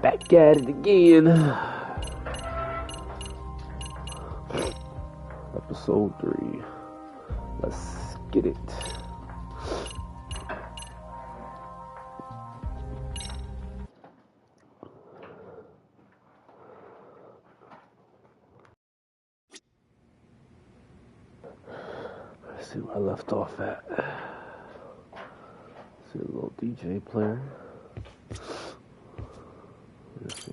Back at it again. Episode 3. Let's get it. Let's see where I left off at. See a little DJ player.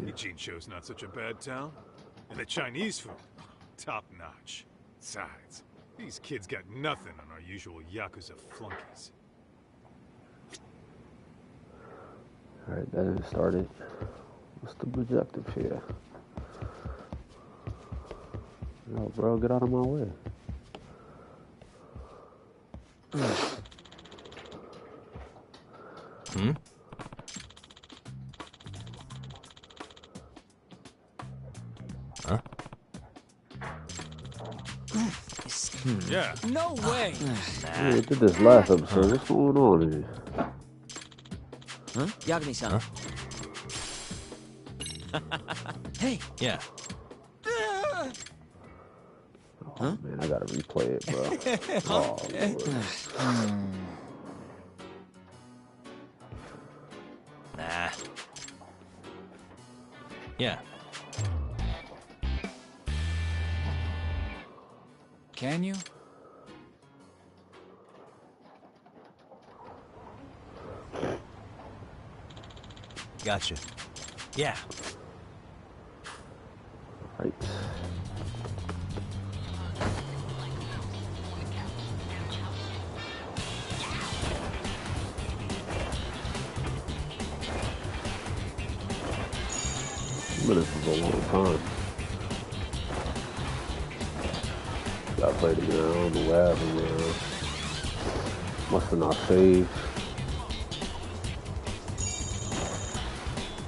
Eugene show's not such a bad town. And the Chinese food, top notch. Besides, these kids got nothing on our usual Yakuza flunkies. Alright, that has started. What's the objective here? Yo, bro, get out of my way. Hmm? Huh? Yeah. No way. Yeah, we did this last episode. What's going on here? Huh? Yagami-san. Huh? Hey. Yeah. Oh man, I gotta replay it, bro. Oh, Lord. Nah. Yeah. Can you? Gotcha. Yeah. Right. But this is a long time. Gotta play it again. I don't know what happened. Must have not saved.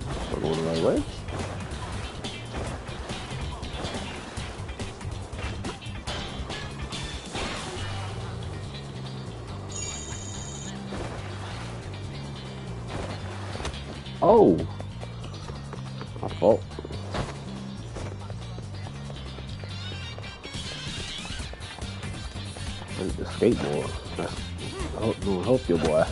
Am I going the right way? Oh! My fault. I need the skateboard. That's gonna help you, boy.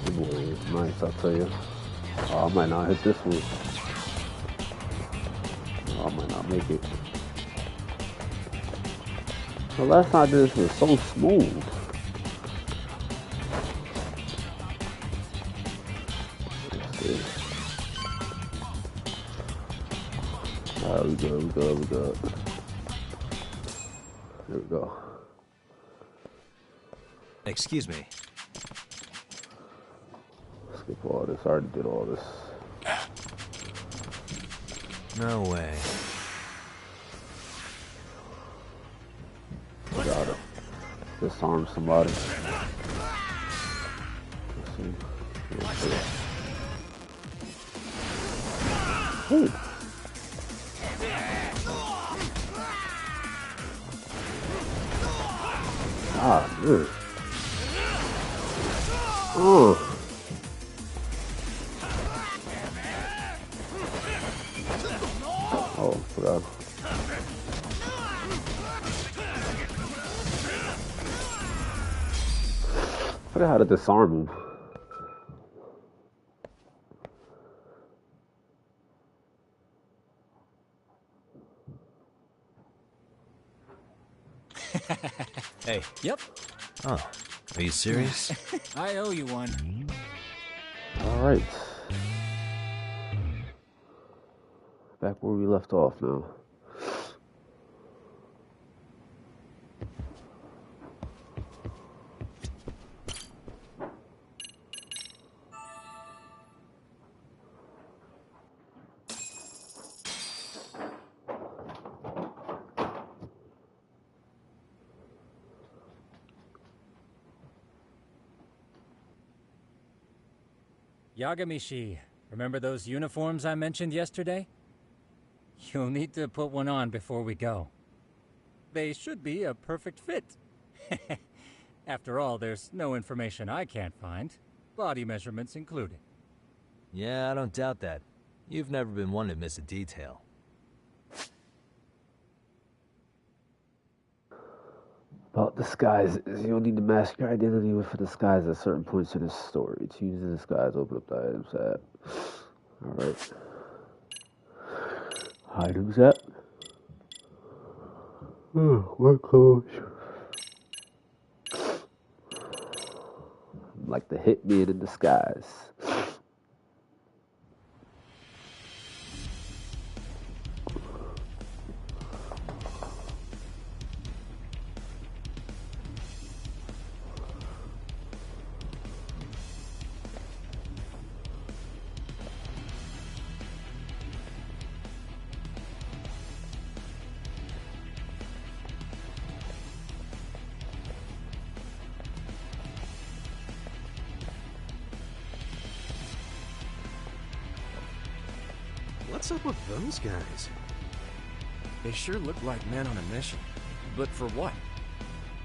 Good boy is nice, I'll tell you. Oh, I might not hit this one. Oh, I might not make it. The last time I did this was so smooth. Let's see. Alright, we good. There we go. Excuse me. Skip all this. I already did all this. No way. I gotta disarm somebody. Let's see. Hey. Ah, dude. Oh. Oh, forgot. I forgot how to disarm him. Hey. Yep. Oh, are you serious? I owe you one. All right. Back where we left off now. Yagamishi, remember those uniforms I mentioned yesterday? You'll need to put one on before we go. They should be a perfect fit. After all, there's no information I can't find, body measurements included. Yeah, I don't doubt that. You've never been one to miss a detail. About disguises. You'll need to mask your identity with a disguise at certain points in the story. To use the disguise, open up the items app. Alright. Items app. What clothes? Like the hitman in disguise. What's up with those guys? They sure look like men on a mission. But for what?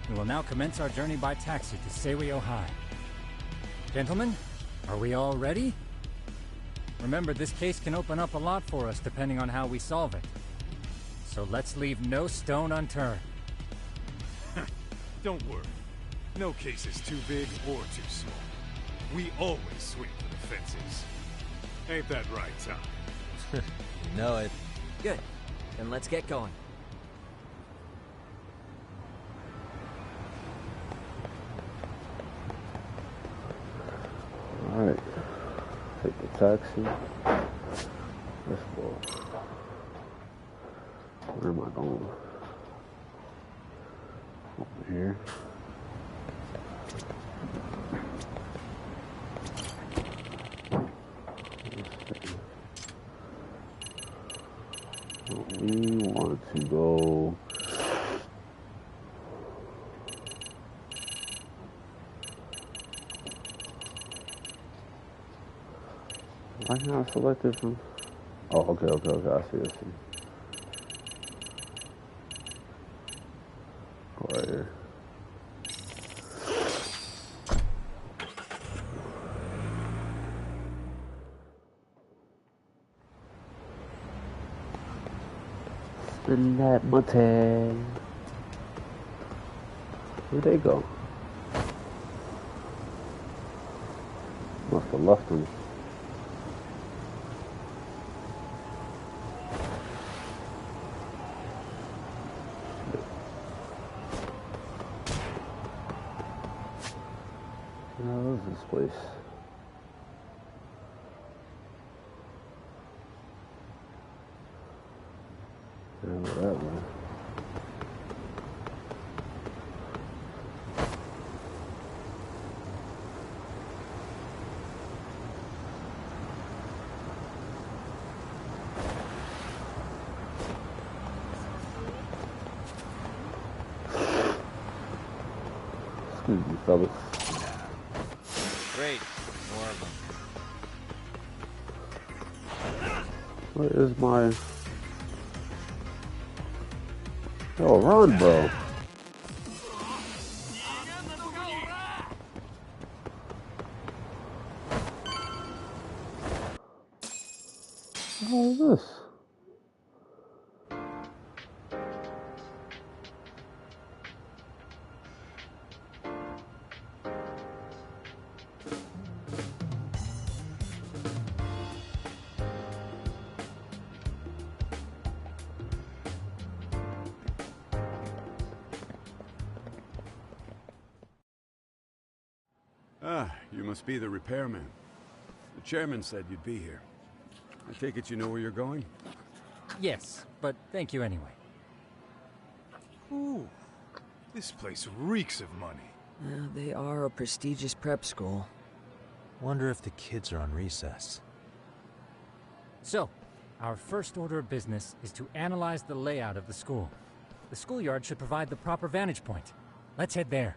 We will now commence our journey by taxi to Seirio High. Gentlemen, are we all ready? Remember, this case can open up a lot for us depending on how we solve it. So let's leave no stone unturned. Don't worry. No case is too big or too small. We always swing for the fences. Ain't that right, Tom? You know it. Good. Then let's get going. Alright. Take the taxi. Let's go. Where am I going? Over here. We want to go. Why can't I select it from? Oh, okay. I see. Go right here. Spin that money. Where'd they go? Must have left them. What is this place? That way. Excuse me, fellas. Great. More of them. Where is my... Oh, run, bro. What is this? Ah, you must be the repairman. The chairman said you'd be here. I take it you know where you're going? Yes, but thank you anyway. Ooh, this place reeks of money. They are a prestigious prep school. Wonder if the kids are on recess. So, our first order of business is to analyze the layout of the school. The schoolyard should provide the proper vantage point. Let's head there.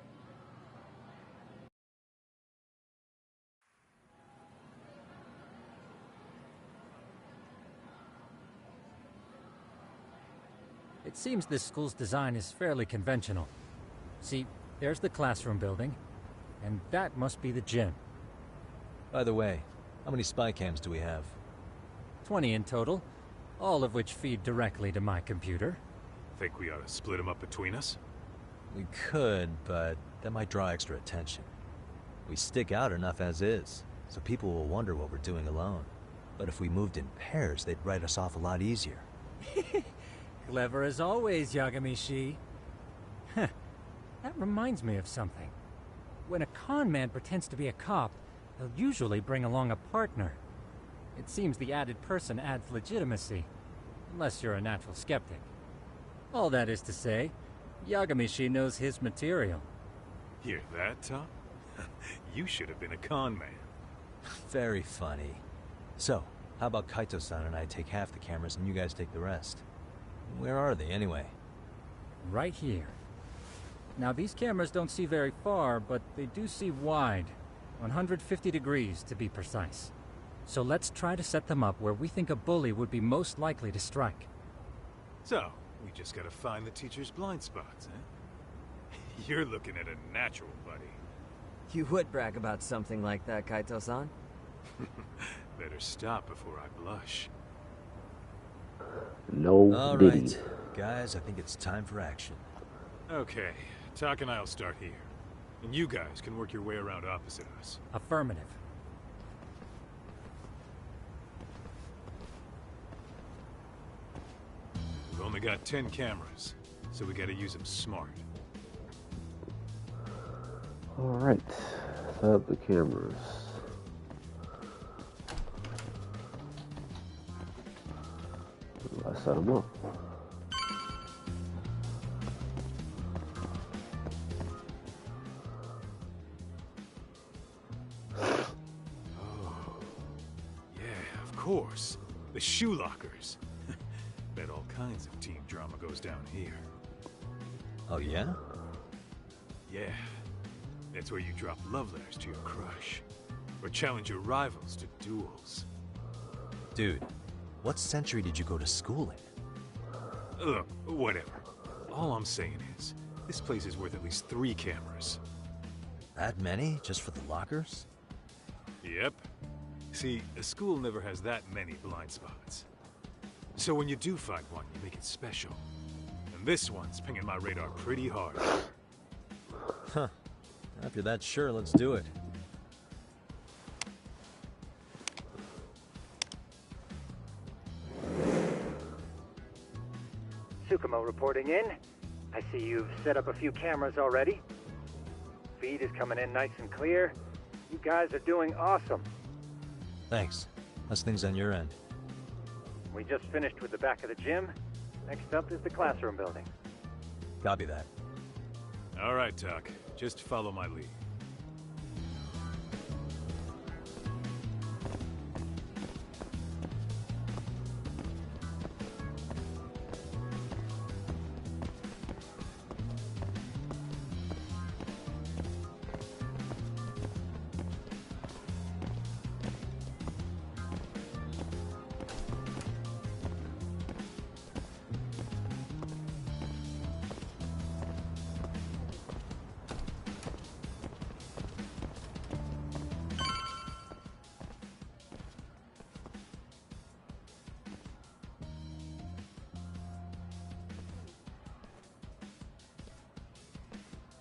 It seems this school's design is fairly conventional. See, there's the classroom building, and that must be the gym. By the way, how many spy cams do we have? 20 in total, all of which feed directly to my computer. Think we ought to split them up between us? We could, but that might draw extra attention. We stick out enough as is, so people will wonder what we're doing alone. But if we moved in pairs, they'd write us off a lot easier. Clever as always, Yagami-shi. Huh. That reminds me of something. When a con man pretends to be a cop, they'll usually bring along a partner. It seems the added person adds legitimacy, unless you're a natural skeptic. All that is to say, Yagami-shi knows his material. Hear that, Tom? You should have been a con man. Very funny. So, how about Kaito-san and I take half the cameras and you guys take the rest? Where are they, anyway? Right here. Now, these cameras don't see very far, but they do see wide. 150 degrees, to be precise. So let's try to set them up where we think a bully would be most likely to strike. So, we just gotta find the teacher's blind spots, eh? You're looking at a natural, buddy. You would brag about something like that, Kaito-san. Better stop before I blush. No All biggie. right, guys, I think it's time for action. Okay, Tak and I'll start here. And you guys can work your way around opposite us. Affirmative. We've only got 10 cameras, so we gotta use them smart. Alright, set up the cameras. I set them up. Yeah, of course. The shoe lockers. Bet all kinds of team drama goes down here. Oh, yeah? Yeah. That's where you drop love letters to your crush. Or challenge your rivals to duels. Dude, what century did you go to school in? Look, whatever. All I'm saying is, this place is worth at least 3 cameras. That many? Just for the lockers? Yep. See, a school never has that many blind spots. So when you do find one, you make it special. And this one's pinging my radar pretty hard. Huh. If you're that sure, let's do it. Tsukumo reporting in. I see you've set up a few cameras already. Feed is coming in nice and clear. You guys are doing awesome. Thanks. How's things on your end? We just finished with the back of the gym. Next up is the classroom building. Copy that. All right, Tak. Just follow my lead.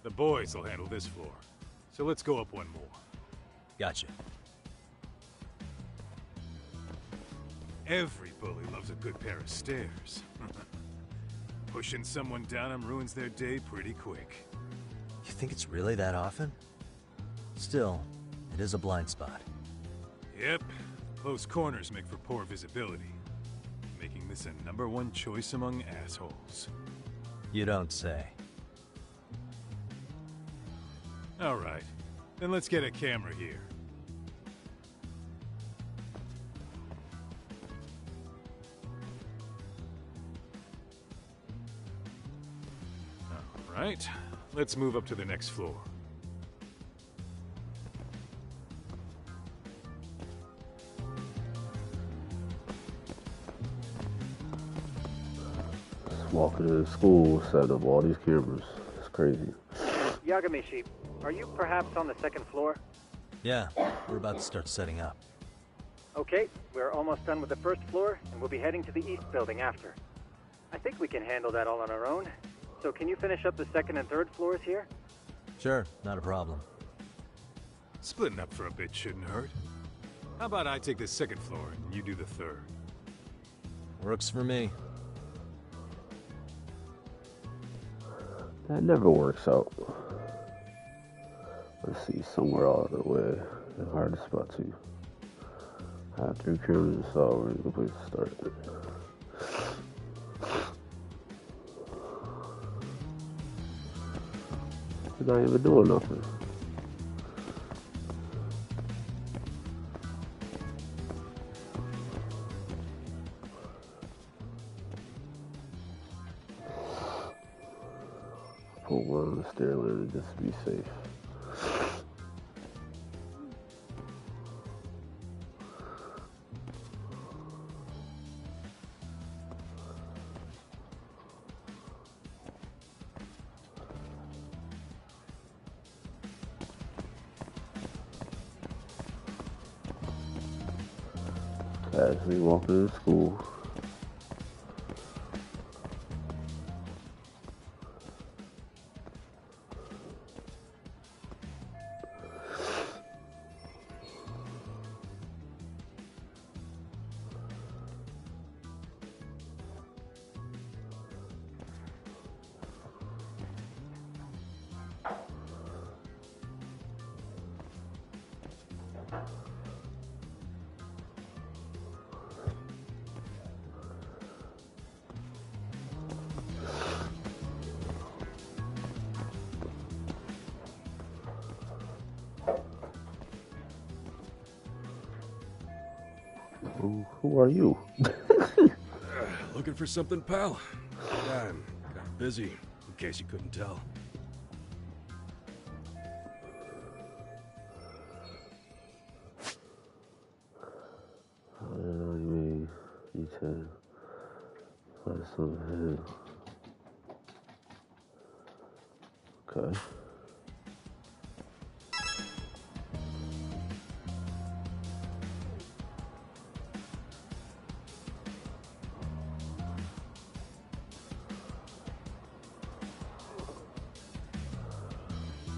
The boys will handle this floor. So let's go up one more. Gotcha. Every bully loves a good pair of stairs. Pushing someone down them ruins their day pretty quick. You think it's really that often? Still, it is a blind spot. Yep. Close corners make for poor visibility. Making this a #1 choice among assholes. You don't say. All right. Then let's get a camera here. All right. Let's move up to the next floor. walking into school, setting up all these cameras. It's crazy. Yagamishi, are you perhaps on the second floor? Yeah, we're about to start setting up. Okay, we're almost done with the first floor, and we'll be heading to the east building after. I think we can handle that all on our own. So can you finish up the second and third floors here? Sure, not a problem. Splitting up for a bit shouldn't hurt. How about I take the second floor and you do the third? Works for me. That never works out. Let's see, somewhere out of the way. The hardest spot to. I have 3 cameras installed. Where's the place to start? They're not even doing nothing. Put one on the stair landing just to be safe. As we walk into school. Who are you? Looking for something, pal? Yeah, I'm kind of busy, in case you couldn't tell. You need to find something. Okay.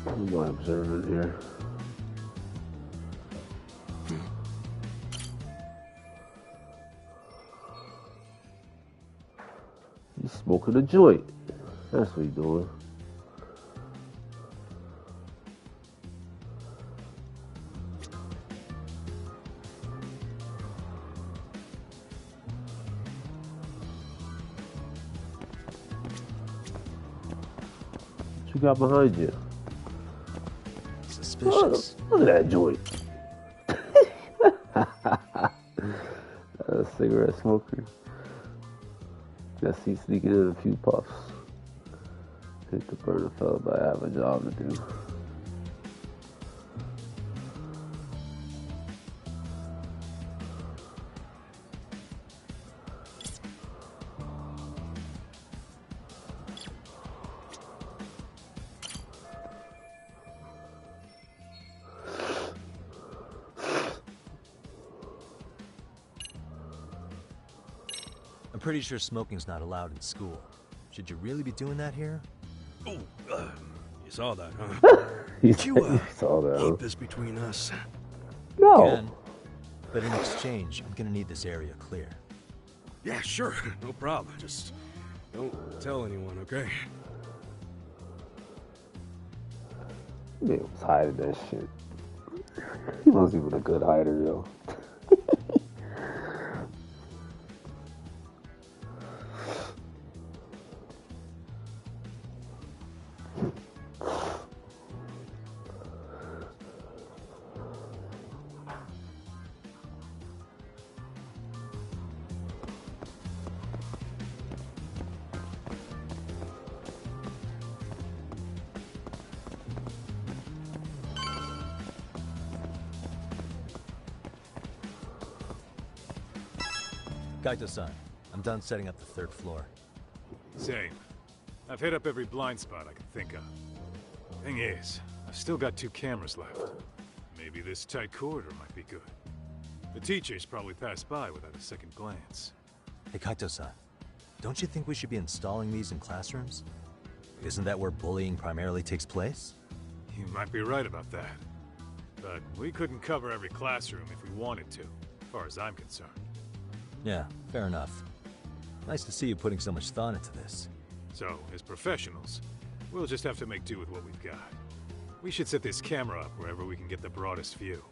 What am I observing here? He's smoking a joint. That's what he's doing. What you got behind you? Suspicious. Look at that joint. A cigarette smoker. Guess he's sneaking in a few puffs. Hate to burn a fella, but I have a job to do. I'm pretty sure smoking's not allowed in school. Should you really be doing that here? Oh, you saw that, huh? He Did you saw that. keep this between us? No. Can, but in exchange, I'm gonna need this area clear. Yeah, sure, no problem. Just don't tell anyone, okay? He was hiding that shit. He wasn't even a good hider, yo. Kaito-san, I'm done setting up the third floor. Same. I've hit up every blind spot I can think of. Thing is, I've still got 2 cameras left. Maybe this tight corridor might be good. The teachers probably passed by without a second glance. Hey, Kaito-san, don't you think we should be installing these in classrooms? Isn't that where bullying primarily takes place? You might be right about that. But we couldn't cover every classroom if we wanted to, as far as I'm concerned. Yeah, fair enough. Nice to see you putting so much thought into this. So, as professionals, we'll just have to make do with what we've got. We should set this camera up wherever we can get the broadest view.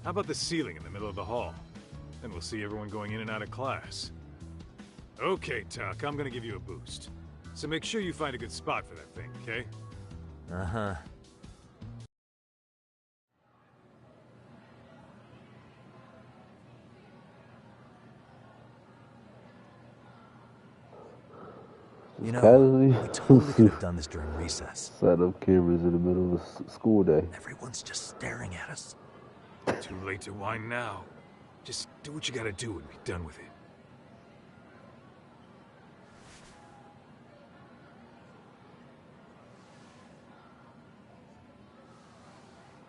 How about the ceiling in the middle of the hall? Then we'll see everyone going in and out of class. Okay, Tuck, I'm gonna give you a boost. So make sure you find a good spot for that thing, okay? Uh-huh. You know, Casually. we totally could have done this during recess. Set up cameras in the middle of the school day. Everyone's just staring at us. Too late to whine now. Just do what you gotta do and be done with it.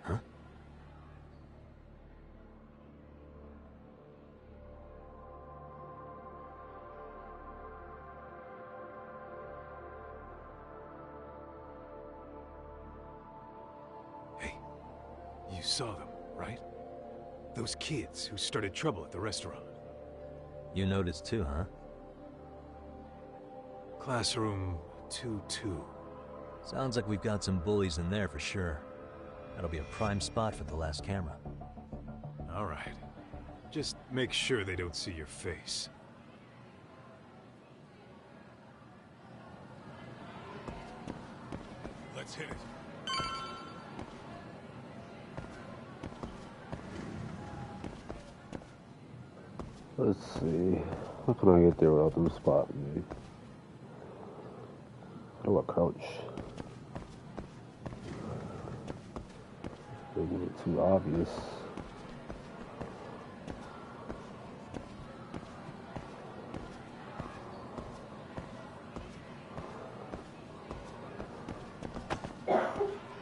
Huh? Hey, you saw them, right? Those kids who started trouble at the restaurant. You noticed too, huh? Classroom 2-2. Sounds like we've got some bullies in there for sure. That'll be a prime spot for the last camera. All right. Just make sure they don't see your face. Let's hit it. Let's see. How can I get there without them spotting me? How do I crouch? Making it too obvious.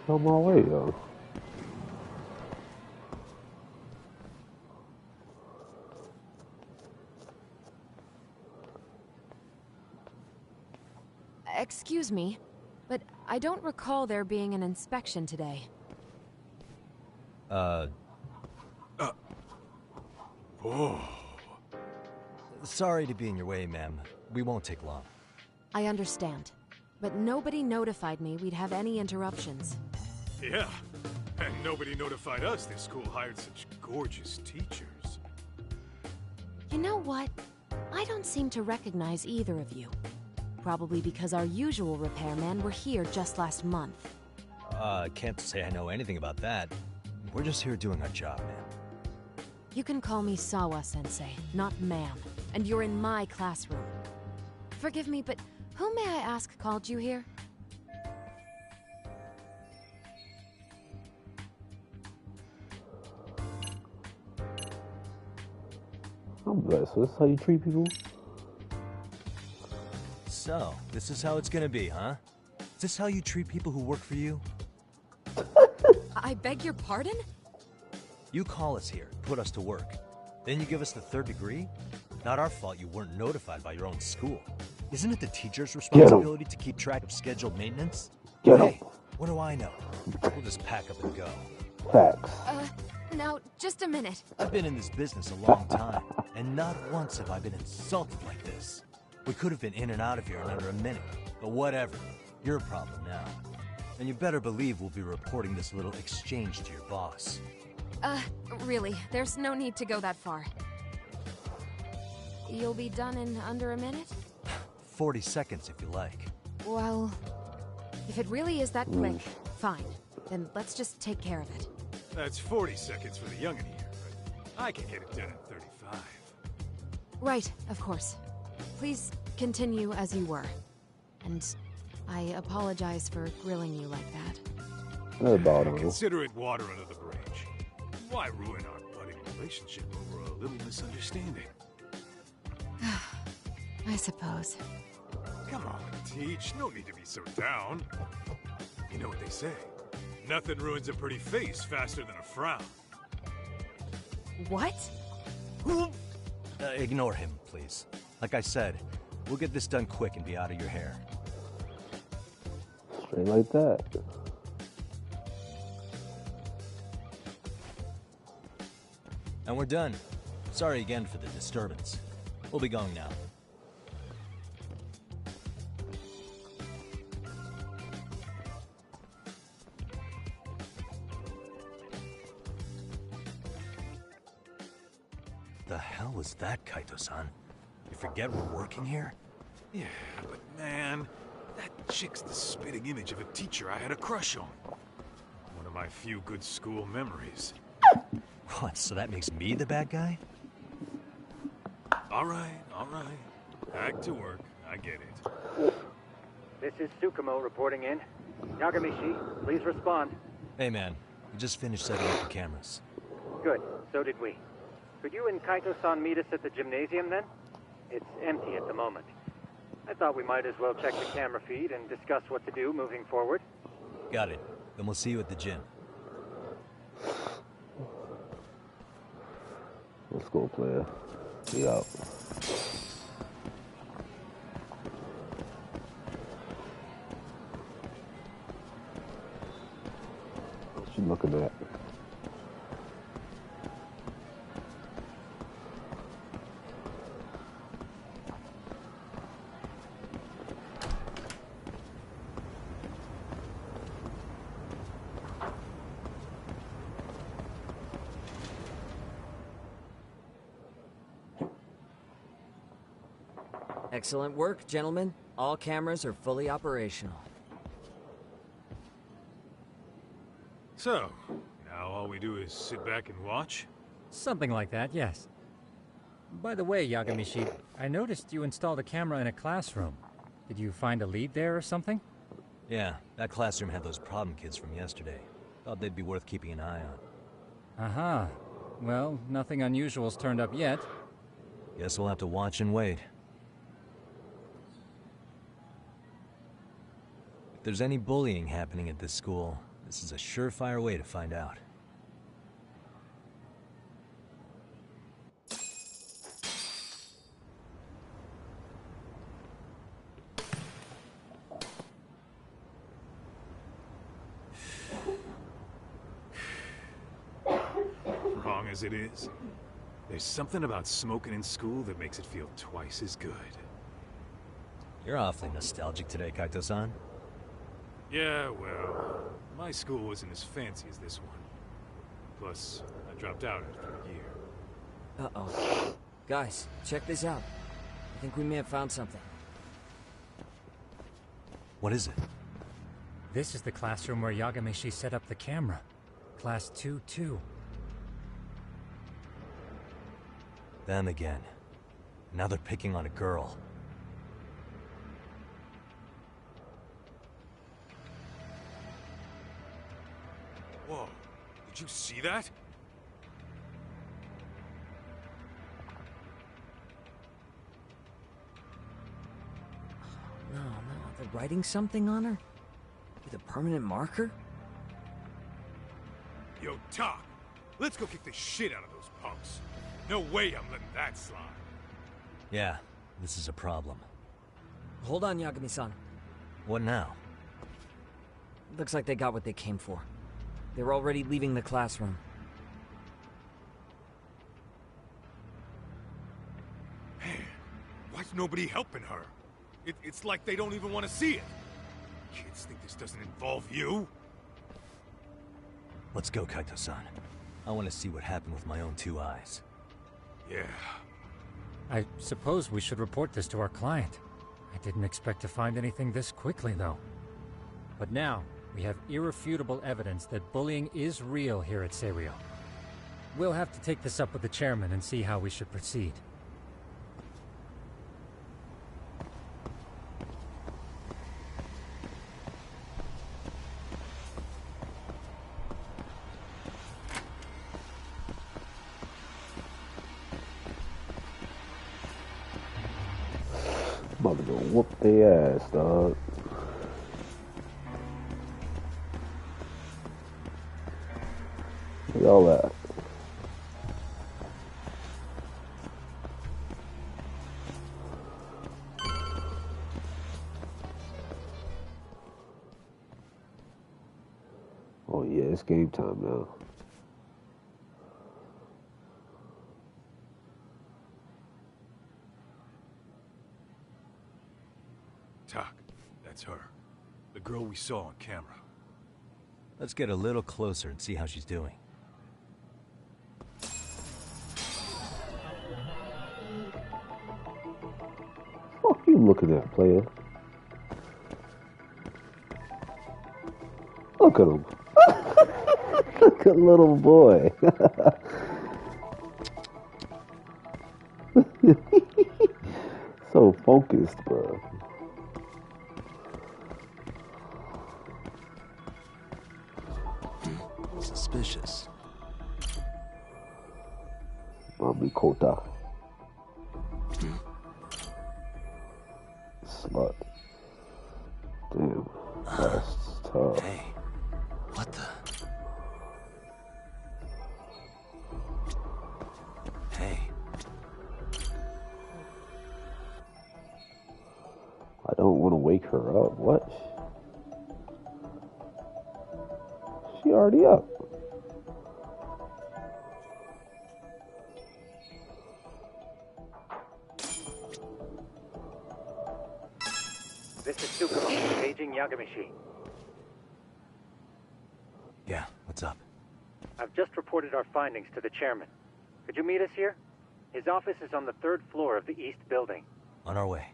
On my way, though. Excuse me, but I don't recall there being an inspection today. Whoa. Sorry to be in your way, ma'am. We won't take long. I understand, but nobody notified me we'd have any interruptions. Yeah. And nobody notified us this school hired such gorgeous teachers. You know what? I don't seem to recognize either of you. Probably because our usual repairmen were here just last month. Can't say I know anything about that. We're just here doing our job, ma'am. You can call me Sawa-sensei, not ma'am, and you're in my classroom. Forgive me, but who may I ask called you here? I'm blessed. So that's how you treat people? So, this is how it's gonna be, huh? Is this how you treat people who work for you? I beg your pardon? You call us here, put us to work. Then you give us the third degree? Not our fault you weren't notified by your own school. Isn't it the teacher's responsibility to keep track of scheduled maintenance? Hey, what do I know? We'll just pack up and go. Facts. Now, just a minute. I've been in this business a long time, and not once have I been insulted like this. We could have been in and out of here in under a minute, but whatever. Your problem now. And you better believe we'll be reporting this little exchange to your boss. Really, there's no need to go that far. You'll be done in under a minute? 40 seconds if you like. Well, if it really is that quick, fine. Then let's just take care of it. That's 40 seconds for the youngin' here, but I can get it done in 35. Right, of course. Please continue as you were. And I apologize for grilling you like that. No bother. Consider it water under the bridge. Why ruin our budding relationship over a little misunderstanding? I suppose. Come on, Teach. No need to be so down. You know what they say. Nothing ruins a pretty face faster than a frown. What? Ignore him, please. Like I said, we'll get this done quick and be out of your hair. Straight like that. And we're done. Sorry again for the disturbance. We'll be going now. The hell was that, Kaito-san? You forget we're working here? Yeah, but man, that chick's the spitting image of a teacher I had a crush on. One of my few good school memories. What, so that makes me the bad guy? All right. Back to work. I get it. This is Tsukumo reporting in. Yagamishi, please respond. Hey man, we just finished setting up the cameras. Good, so did we. Could you and Kaito-san meet us at the gymnasium then? It's empty at the moment. I thought we might as well check the camera feed and discuss what to do moving forward. Got it. Then we'll see you at the gym. Let's go, player. Be out. What you looking at? Excellent work, gentlemen. All cameras are fully operational. So, now all we do is sit back and watch? Something like that, yes. By the way, Yagamishi, I noticed you installed a camera in a classroom. Did you find a lead there or something? Yeah, that classroom had those problem kids from yesterday. Thought they'd be worth keeping an eye on. Aha. Well, nothing unusual's turned up yet. Guess we'll have to watch and wait. If there's any bullying happening at this school, this is a surefire way to find out. Wrong as it is, there's something about smoking in school that makes it feel twice as good. You're awfully nostalgic today, Kaito-san. Yeah, well, my school wasn't as fancy as this one. Plus, I dropped out after a year. Uh-oh. Guys, check this out. I think we may have found something. What is it? This is the classroom where Yagamishi set up the camera. Class 2-2. Them again. Now they're picking on a girl. Whoa, did you see that? No, they're writing something on her? With a permanent marker? Yo, Talk, let's go kick the shit out of those punks. No way I'm letting that slide. Yeah, this is a problem. Hold on, Yagami-san. What now? Looks like they got what they came for. They're already leaving the classroom. Man, why's nobody helping her? It's like they don't even want to see it. Kids think this doesn't involve you? Let's go, Kaito-san. I want to see what happened with my own two eyes. Yeah. I suppose we should report this to our client. I didn't expect to find anything this quickly, though. But now, we have irrefutable evidence that bullying is real here at Serio. We'll have to take this up with the chairman and see how we should proceed. About to go whoop their ass, dog. Where y'all at? Oh yeah, it's game time now. Doc, that's her. The girl we saw on camera. Let's get a little closer and see how she's doing. Fuck you looking at, player? Look at him. Look at little boy. So focused, bro. Suspicious. Mami Kota. Slut. Damn. That's tough. Hey, what the? Hey. I don't want to wake her up. What? She already up. This is Tsukumo, paging Yagamishi. Yeah, what's up? I've just reported our findings to the chairman. Could you meet us here? His office is on the 3rd floor of the east building. On our way.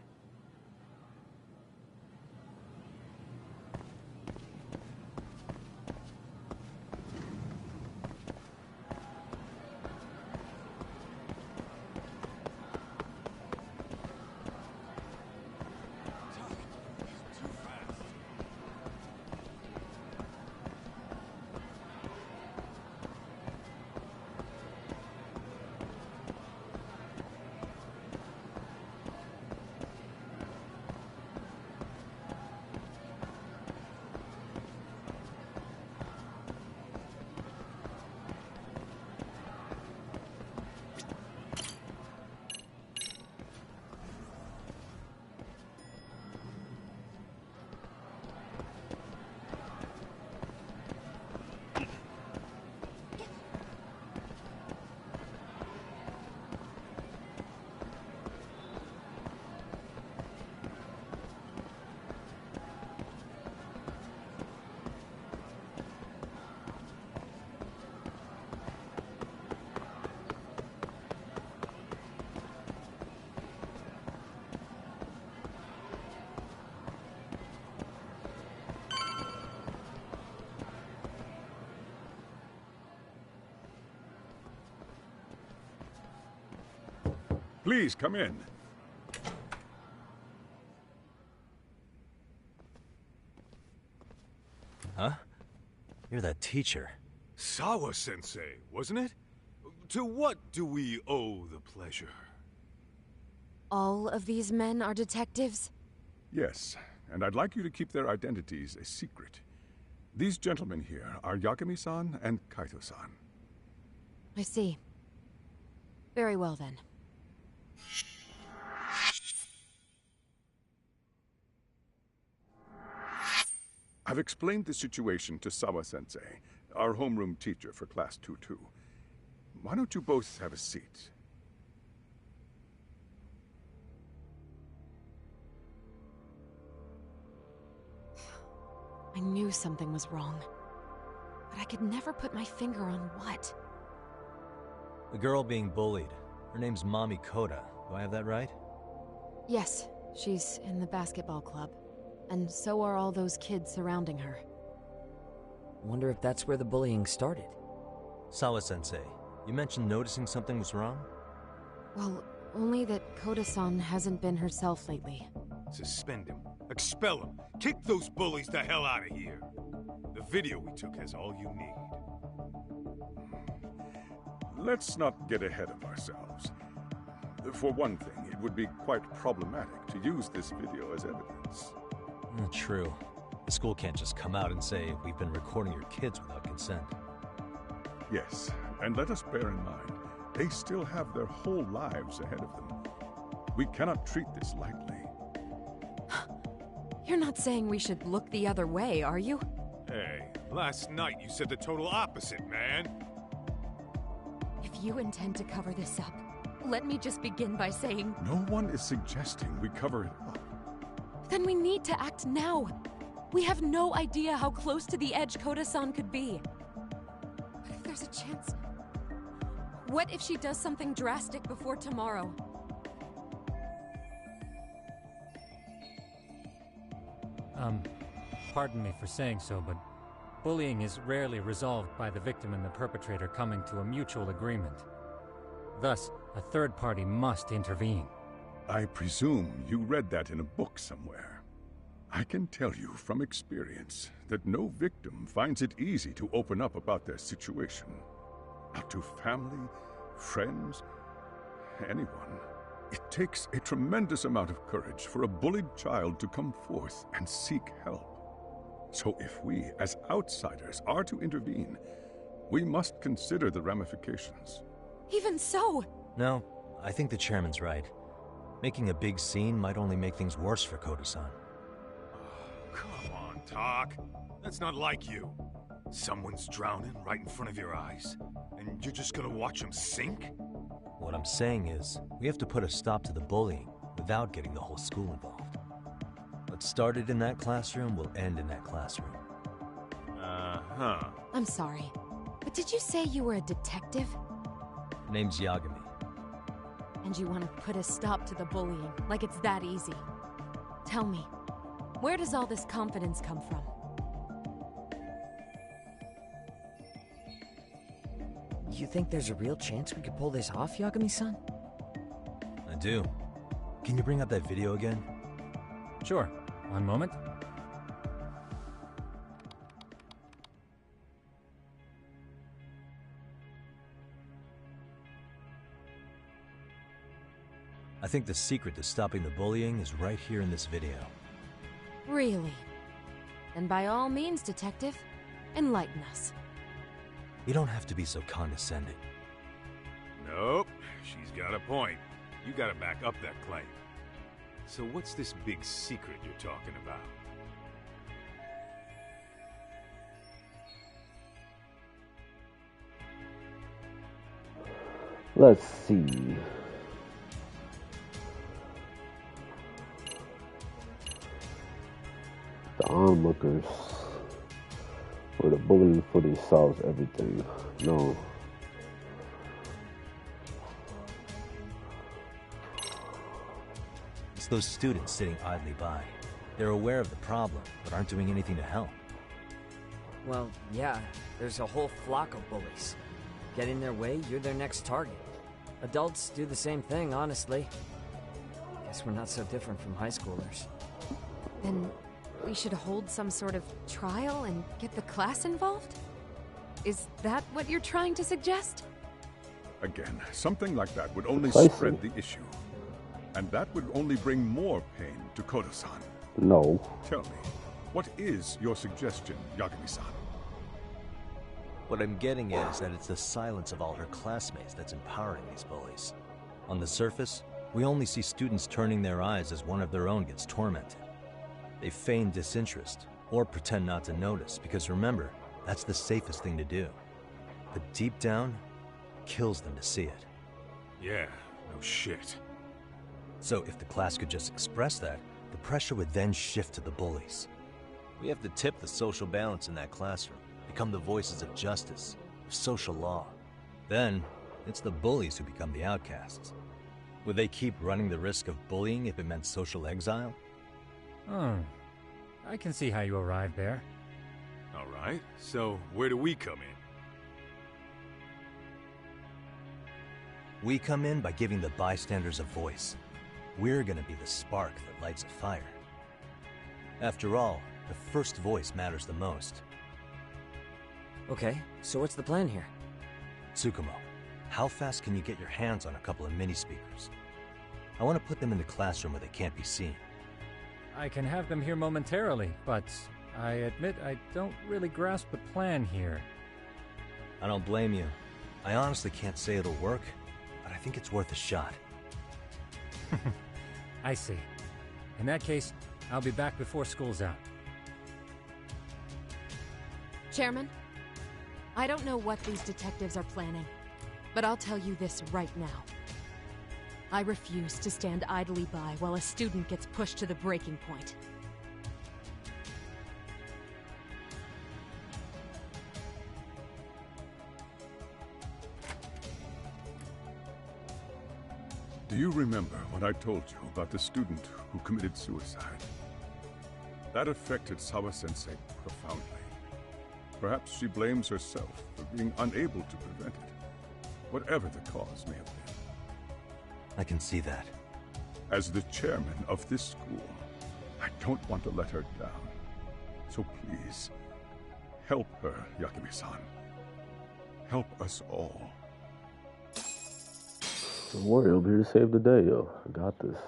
Please, come in. Huh? You're that teacher. Sawa-sensei, wasn't it? To what do we owe the pleasure? All of these men are detectives? Yes, and I'd like you to keep their identities a secret. These gentlemen here are Yagami-san and Kaito-san. I see. Very well then. I've explained the situation to Sawa-sensei, our homeroom teacher for Class 2-2. Why don't you both have a seat? I knew something was wrong, but I could never put my finger on what. The girl being bullied. Her name's Mami Kota. Do I have that right? Yes, she's in the basketball club. And so are all those kids surrounding her. Wonder if that's where the bullying started. Sawa-sensei, you mentioned noticing something was wrong? Well, only that Kota-san hasn't been herself lately. Suspend him. Expel him. Kick those bullies the hell out of here. The video we took has all you need. Let's not get ahead of ourselves. For one thing, it would be quite problematic to use this video as evidence. True. The school can't just come out and say, we've been recording your kids without consent. Yes, and let us bear in mind, they still have their whole lives ahead of them. We cannot treat this lightly. You're not saying we should look the other way, are you? Hey, last night you said the total opposite, man. If you intend to cover this up, let me just begin by saying... No one is suggesting we cover it up. Then we need to act now. We have no idea how close to the edge Koda-san could be. What if there's a chance? What if she does something drastic before tomorrow? Pardon me for saying so, but bullying is rarely resolved by the victim and the perpetrator coming to a mutual agreement. Thus, a third party must intervene. I presume you read that in a book somewhere. I can tell you from experience that no victim finds it easy to open up about their situation. Not to family, friends, anyone. It takes a tremendous amount of courage for a bullied child to come forth and seek help. So if we, as outsiders, are to intervene, we must consider the ramifications. Even so... No, I think the chairman's right. Making a big scene might only make things worse for Koda-san. Oh, come on, Talk. That's not like you. Someone's drowning right in front of your eyes, and you're just gonna watch him sink? What I'm saying is, we have to put a stop to the bullying without getting the whole school involved. What started in that classroom will end in that classroom. Uh-huh. I'm sorry, but did you say you were a detective? Name's Yagami. And you want to put a stop to the bullying, like it's that easy. Tell me, where does all this confidence come from? You think there's a real chance we could pull this off, Yagami-san? I do. Can you bring up that video again? Sure. One moment. I think the secret to stopping the bullying is right here in this video. Really? Then by all means, detective, enlighten us. You don't have to be so condescending. Nope, she's got a point. You gotta back up that claim. So what's this big secret you're talking about? Let's see. The onlookers. Where the bullying footage solves everything. No. It's those students sitting idly by. They're aware of the problem, but aren't doing anything to help. Well, yeah, there's a whole flock of bullies. Get in their way, you're their next target. Adults do the same thing, honestly. Guess we're not so different from high schoolers. Then we should hold some sort of trial and get the class involved? Is that what you're trying to suggest? Again, something like that would only Spicy. spread the issue. And that would only bring more pain to Koda-san. No. Tell me, what is your suggestion, Yagami-san? What I'm getting is that it's the silence of all her classmates that's empowering these bullies. On the surface, we only see students turning their eyes as one of their own gets tormented. They feign disinterest, or pretend not to notice, because remember, that's the safest thing to do. But deep down, it kills them to see it. Yeah, no shit. So if the class could just express that, the pressure would then shift to the bullies. We have to tip the social balance in that classroom, become the voices of justice, of social law. Then, it's the bullies who become the outcasts. Would they keep running the risk of bullying if it meant social exile? I can see how you arrived there. All right, so where do we come in? We come in by giving the bystanders a voice. We're gonna be the spark that lights a fire. After all, the first voice matters the most. Okay, so what's the plan here? Tsukumo, how fast can you get your hands on a couple of mini speakers? I want to put them in the classroom where they can't be seen. I can have them here momentarily, but I admit I don't really grasp the plan here. I don't blame you. I honestly can't say it'll work, but I think it's worth a shot. I see. In that case, I'll be back before school's out. Chairman, I don't know what these detectives are planning, but I'll tell you this right now. I refuse to stand idly by while a student gets pushed to the breaking point. Do you remember when I told you about the student who committed suicide? That affected Sawa-sensei profoundly. Perhaps she blames herself for being unable to prevent it, whatever the cause may have been. I can see that. As the chairman of this school, I don't want to let her down. So please, help her, Yakami-san. Help us all. Don't worry, I'm here to save the day, yo. I got this.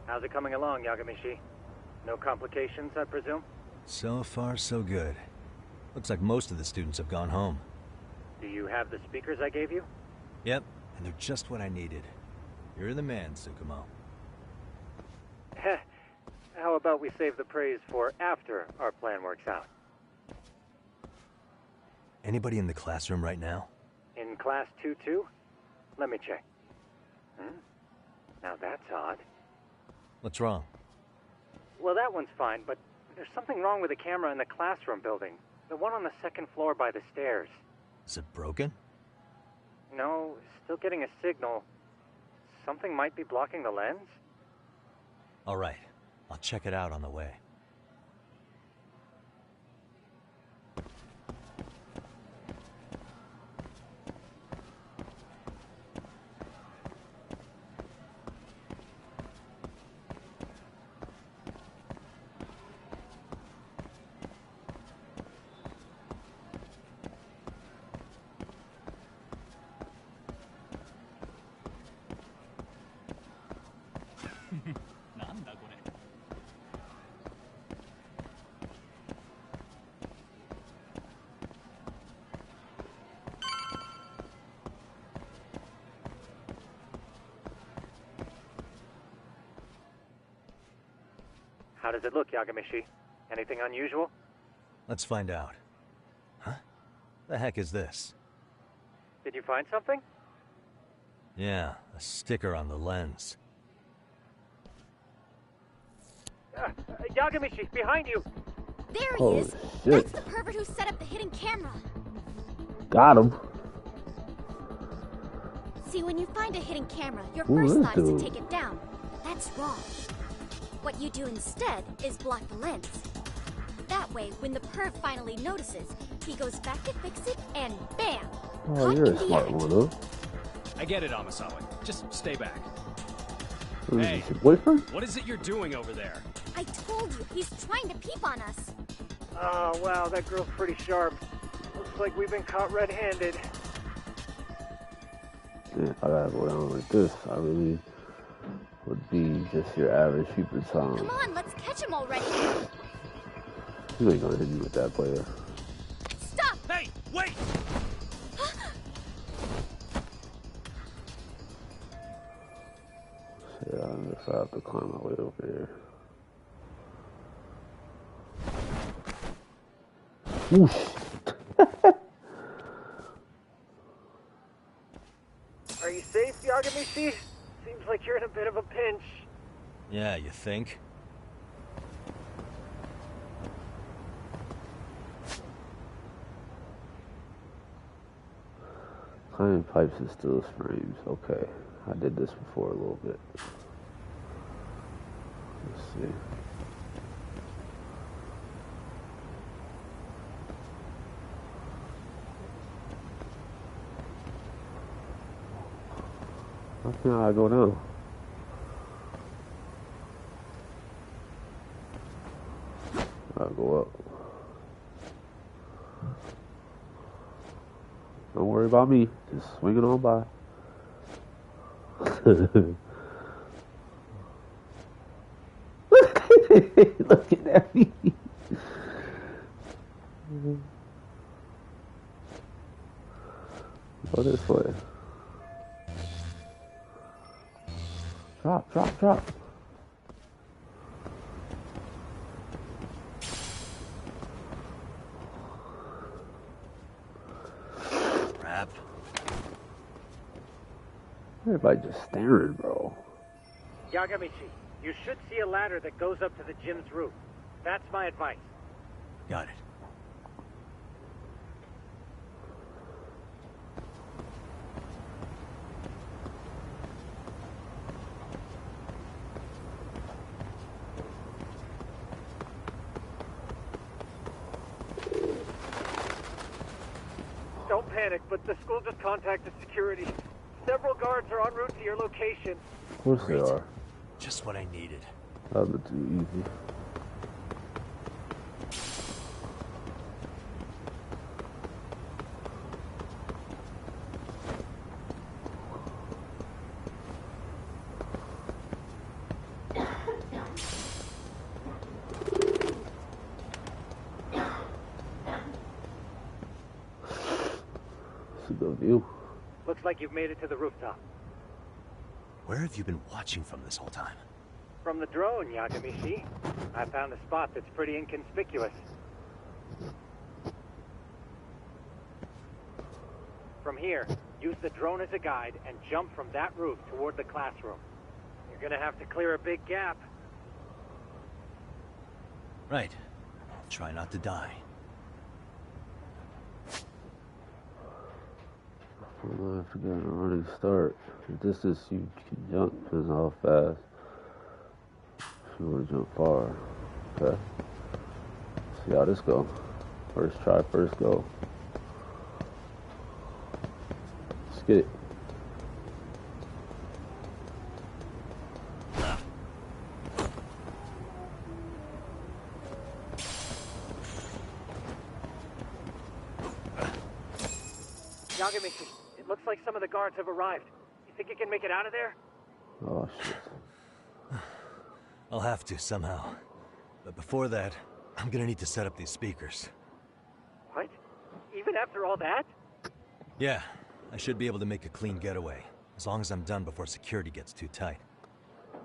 How's it coming along, Yagamishi? No complications, I presume? So far, so good. Looks like most of the students have gone home. Do you have the speakers I gave you? Yep, and they're just what I needed. You're the man, Tsukumo. How about we save the praise for after our plan works out? Anybody in the classroom right now? In class 2-2? Let me check. Now that's odd. What's wrong? Well, that one's fine, but there's something wrong with the camera in the classroom building. The one on the second floor by the stairs. Is it broken? No, still getting a signal. Something might be blocking the lens? All right, I'll check it out on the way. How does it look, Yagamishi? Anything unusual? Let's find out. Huh? The heck is this? Did you find something? Yeah, a sticker on the lens. Yagamishi, behind you! There he Oh, is! shit. That's the pervert who set up the hidden camera! Got him. See, when you find a hidden camera, your Who first is thought is to dude? take it down. But that's wrong. What you do instead is block the lens. That way, when the perv finally notices, he goes back to fix it, and bam! Oh, Caught you're in a the smart act. one, huh? I get it, Amasawa. Just stay back. What is Hey. this, your boyfriend? What is it you're doing over there? I told you, he's trying to peep on us. Oh, wow, that girl's pretty sharp. Looks like we've been caught red-handed. Yeah, if I gotta go down like this, I really would be just your average Super Tom. Come on, let's catch him already. You ain't gonna hit me with that, player. Stop! Hey, wait! Yeah, I guess I have to climb my way over there. Whoosh! Are you safe, Yagamishi? Seems like you're in a bit of a pinch. Yeah, you think? Climbing pipes and steel frames. Okay, I did this before a little bit. Let's see. How can I go down? I'll go up. Don't worry worry about me. Just swing it on by. Looking at me. Go this way. Drop, drop, drop. Crap. Everybody just staring, bro. Yagamichi, you should see a ladder that goes up to the gym's roof. That's my advice. Got it. Don't panic, but the school just contacted security. Several guards are en route to your location. Of course they are. Just what I needed. That would be too easy. It's a good view. Looks like you've made it to the rooftop. Where have you been watching from this whole time? From the drone, Yagamishi. I found a spot that's pretty inconspicuous. From here, use the drone as a guide and jump from that roof toward the classroom. You're gonna have to clear a big gap. Right. Try not to die. Well, I forgot a running start. The distance you can jump depends on how fast. If you want to jump far. Okay. See how this go. First try, first go. Let's get it. Yagamishi, it looks like some of the guards have arrived. You think you can make it out of there? Oh shit. I'll have to somehow. But before that, I'm gonna need to set up these speakers. What? Even after all that? Yeah, I should be able to make a clean getaway. As long as I'm done before security gets too tight.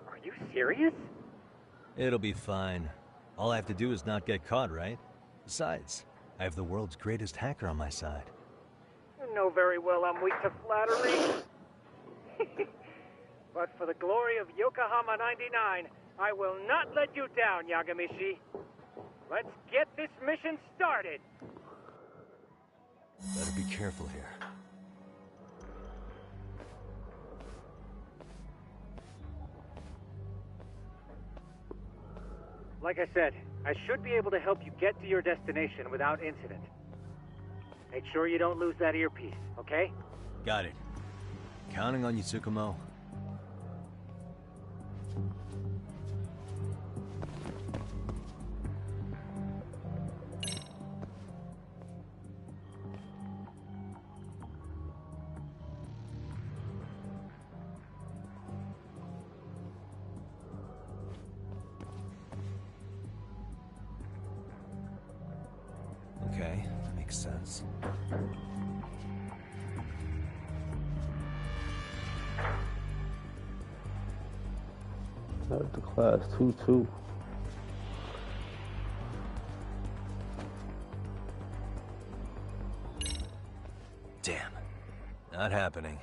Are you serious? It'll be fine. All I have to do is not get caught, right? Besides, I have the world's greatest hacker on my side. You know very well I'm weak to flattery. But for the glory of Yokohama 99, I will not let you down, Yagamishi. Let's get this mission started. Better be careful here. Like I said, I should be able to help you get to your destination without incident. Make sure you don't lose that earpiece, okay? Got it. Counting on you, Tsukumo. Okay, that makes sense. Not the class 2-2. Damn. Not happening.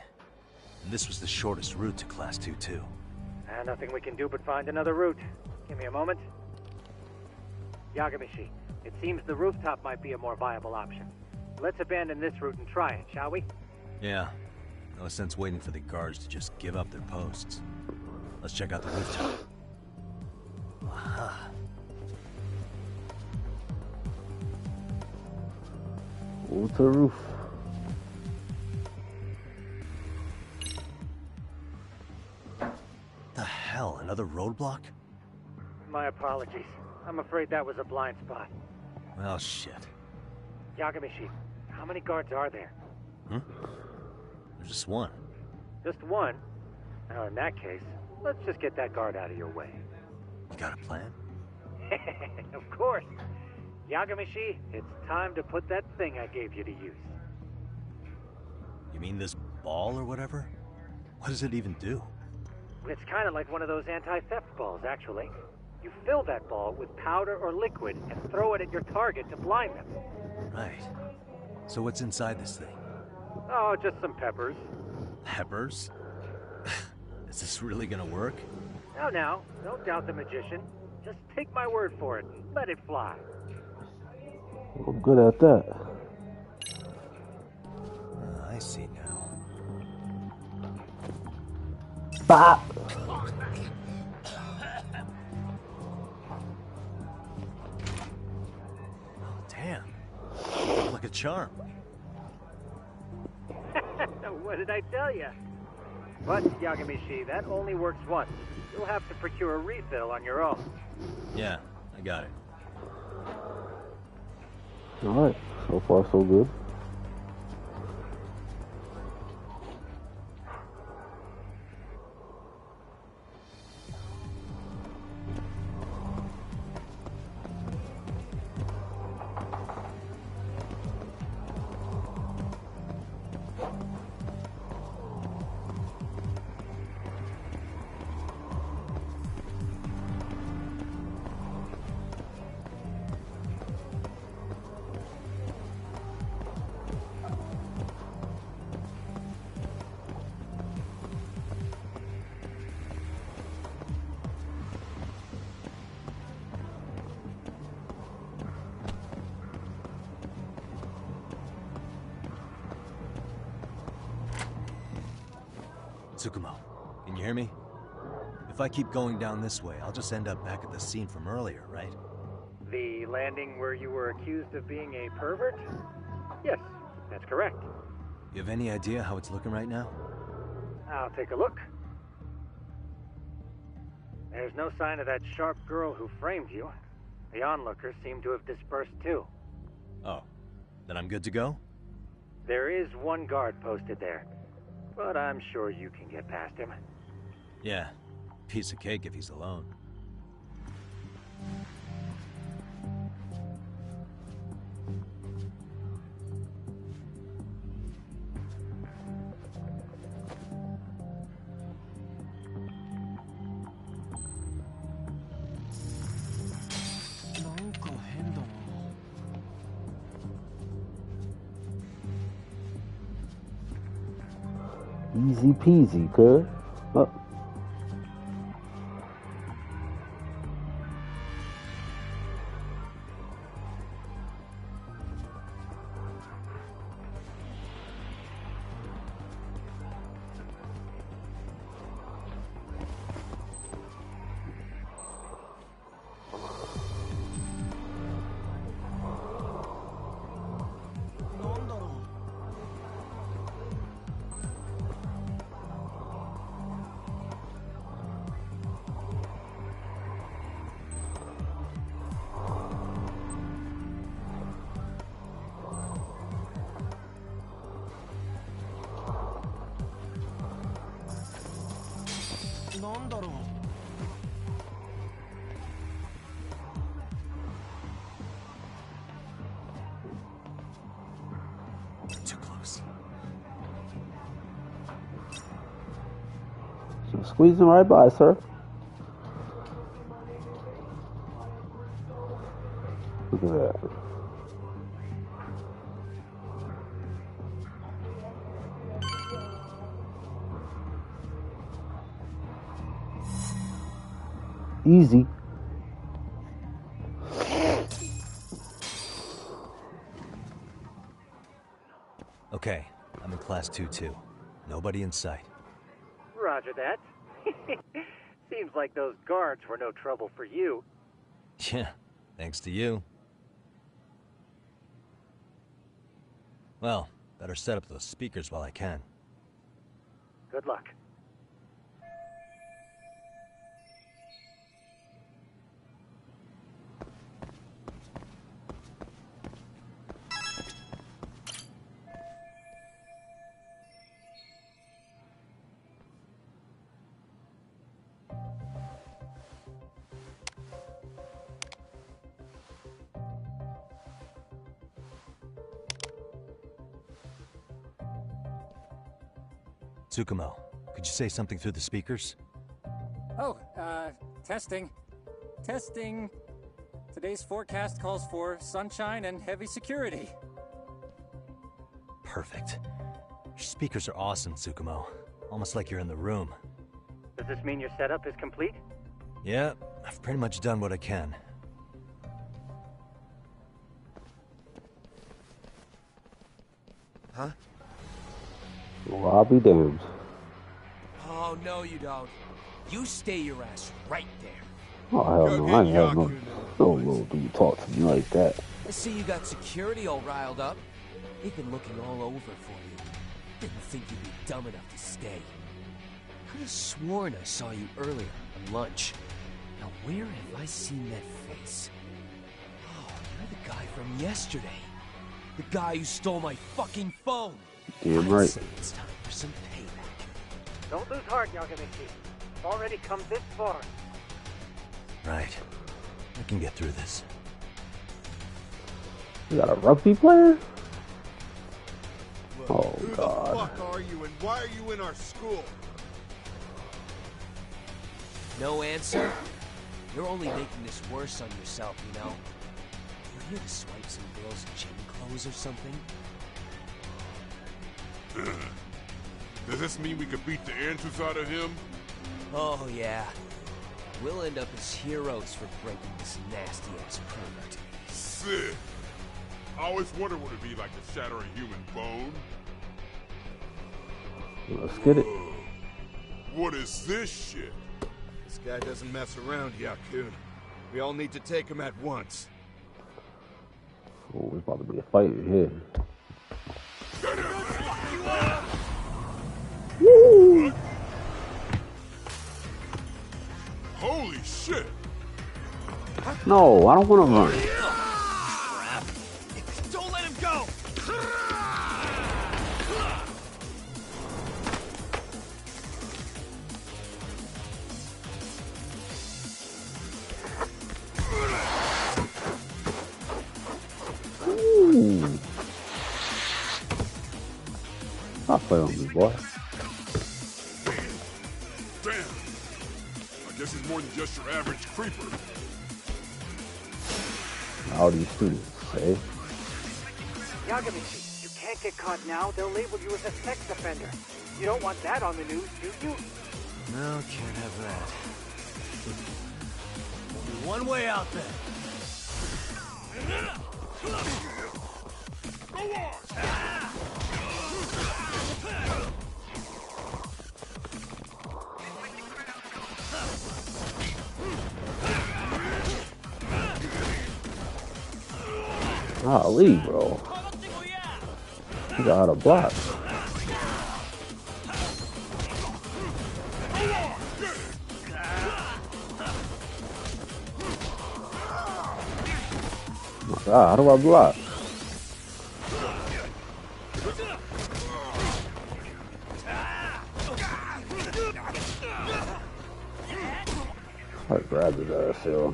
And this was the shortest route to Class 2-2. Nothing we can do but find another route. Give me a moment. Yagamishi, it seems the rooftop might be a more viable option. Let's abandon this route and try it, shall we? Yeah. No sense waiting for the guards to just give up their posts. Let's check out the rooftop. Aha. Go to the roof. The hell? Another roadblock? My apologies. I'm afraid that was a blind spot. Well, shit. Yagamishi, how many guards are there? Huh? There's just one. Just one? Now, in that case, let's just get that guard out of your way. You got a plan? Of course. Yagamishi, it's time to put that thing I gave you to use. You mean this ball or whatever? What does it even do? It's kind of like one of those anti-theft balls, actually. You fill that ball with powder or liquid and throw it at your target to blind them. Right. So what's inside this thing? Oh, just some peppers. Peppers? Is this really gonna work? Now, don't doubt the magician. Just take my word for it and let it fly. I'm good at that. I see now. Bop! Damn. Like a charm. What did I tell you? But, Yagamishi, that only works once. You'll have to procure a refill on your own. Yeah, I got it. Alright, so far so good. Tsukumo, can you hear me? If I keep going down this way, I'll just end up back at the scene from earlier, right? The landing where you were accused of being a pervert? Yes, that's correct. You have any idea how it's looking right now? I'll take a look. There's no sign of that sharp girl who framed you. The onlookers seem to have dispersed too. Oh, then I'm good to go? There is one guard posted there, but I'm sure you can get past him. Yeah, piece of cake if he's alone. Easy peasy, cuz. Oh. Too close. So squeezing right by, sir. Look at that. Easy. Okay, I'm in class 2-2. Nobody in sight. Roger that. Seems like those guards were no trouble for you. Yeah, thanks to you. Well, better set up those speakers while I can. Good luck. Tsukumo, could you say something through the speakers? Oh, testing. Testing. Today's forecast calls for sunshine and heavy security. Perfect. Your speakers are awesome, Tsukumo. Almost like you're in the room. Does this mean your setup is complete? Yeah, I've pretty much done what I can. Huh? Well, I'll be damned. Oh, no you don't. You stay your ass right there. Oh, hell no, I ain't have no little dude talk to me like that. I see you got security all riled up. They've been looking all over for you. Didn't think you'd be dumb enough to stay. Could have sworn I saw you earlier on lunch. Now where have I seen that face? Oh, you're the guy from yesterday. The guy who stole my fucking phone. Damn right. I'd say it's time for some payback. Don't lose heart, Yagamichi. It's already come this far. Right. I can get through this. You got a rugby player? Oh, Who God. the fuck are you and why are you in our school? No answer? You're only making this worse on yourself, you know? You're here to swipe some girls' gym clothes or something? Does this mean we could beat the answers out of him? Oh, yeah. We'll end up as heroes for breaking this nasty-ass pervert. Sick. I always wondered what it'd be like to shatter a human bone. Let's get it. What is this shit? This guy doesn't mess around, Yakun. We all need to take him at once. Oh, there's about to be a fight in here. Woo! Holy shit! No, I don't want to run. Don't let him go! Ooh. I'll play on me, boy. Damn! I guess he's more than just your average creeper. All these students, eh? Yagamichi, you can't get caught now. They'll label you as a sex offender. You don't want that on the news, do you? No, can't have that. Only one way out then. Go on! Golly, bro. You got how to block. Oh my God, how do I block? I grabbed his ass, yo.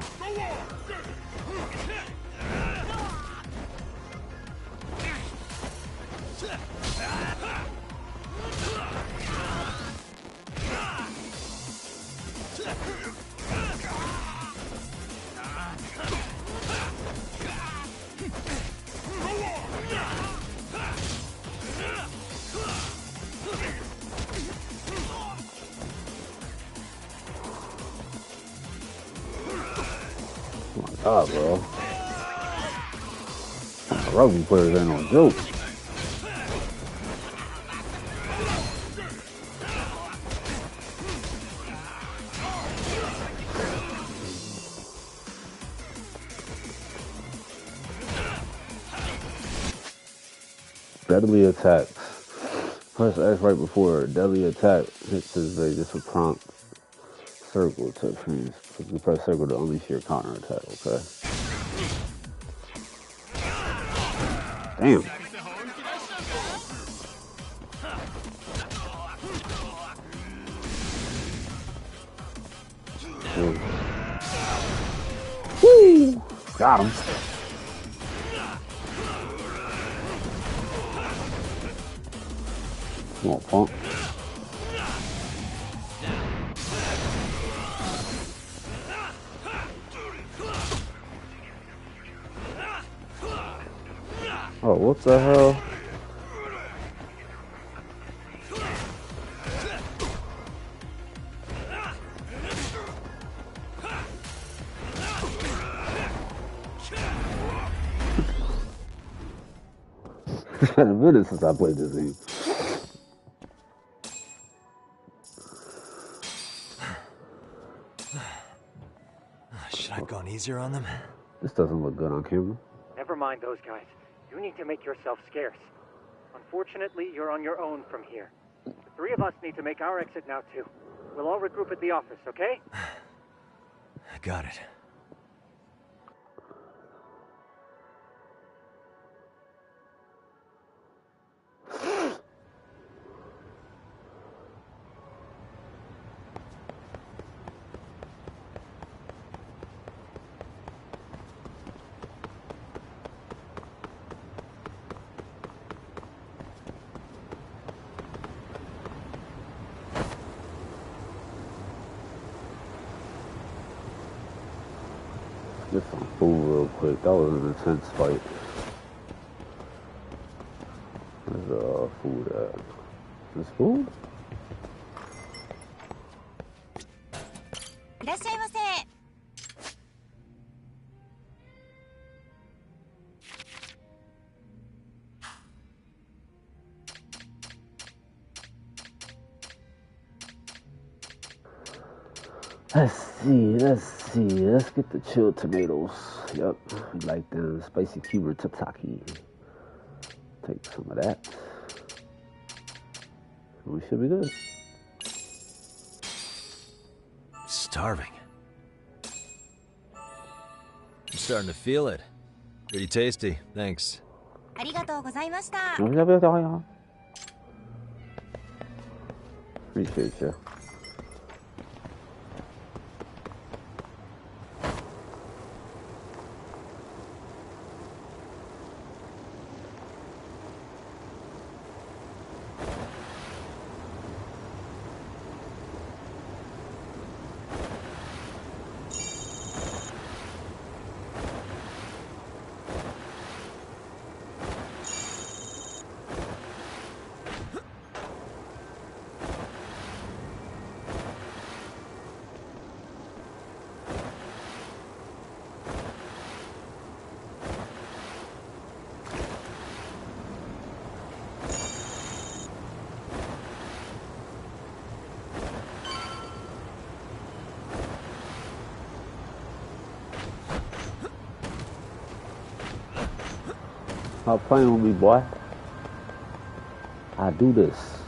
Oh my God, bro. Rugby players ain't no joke. Deadly attacks. Press X right before a deadly attack hits his base. Just a prompt circle to freeze. You press circle to unleash your counter attack, okay? Damn. Woo! Got him. Come on, punk. Oh, what the hell? It's been a minute since I played this game. Should I have gone easier on them? This doesn't look good on camera. Never mind those guys. You need to make yourself scarce. Unfortunately, you're on your own from here. The three of us need to make our exit now, too. We'll all regroup at the office, okay? Got it. Get some food real quick. That was an intense fight. Where's food at? This food? いらっしゃいませ。Let's get the chilled tomatoes. Yep, we like them spicy cucumber tataki. Take some of that. We should be good. Starving. I'm starting to feel it. Pretty tasty, thanks. ありがとうございました。 Appreciate you. Stop playing with me, boy. I do this.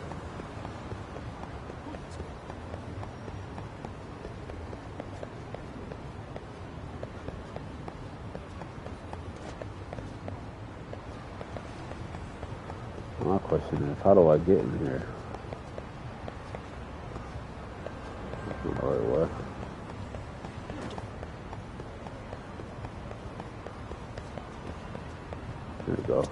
My question is, how do I get in here? All right, what? There you go.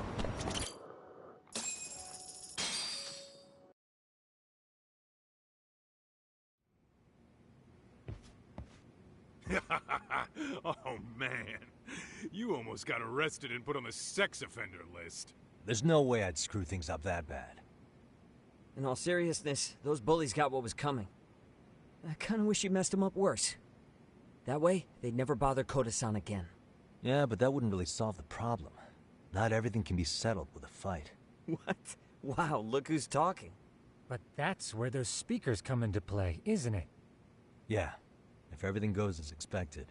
Oh, man. You almost got arrested and put on the sex offender list. There's no way I'd screw things up that bad. In all seriousness, those bullies got what was coming. I kinda wish you messed them up worse. That way, they'd never bother Koda-san again. Yeah, but that wouldn't really solve the problem. Not everything can be settled with a fight. What? Wow, look who's talking. But that's where those speakers come into play, isn't it? Yeah, if everything goes as expected.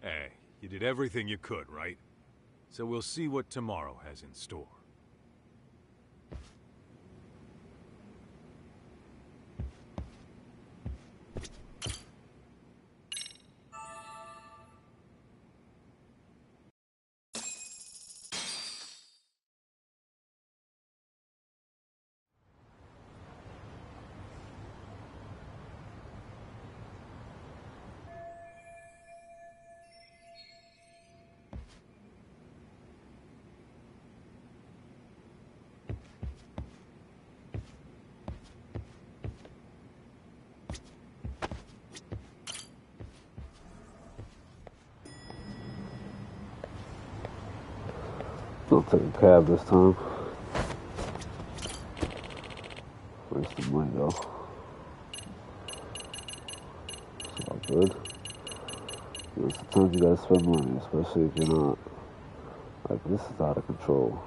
Hey, you did everything you could, right? So we'll see what tomorrow has in store. gonna take a cab this time. Where's the money go? It's all good. You know, sometimes you gotta spend money, especially if you're not. Like, this is out of control.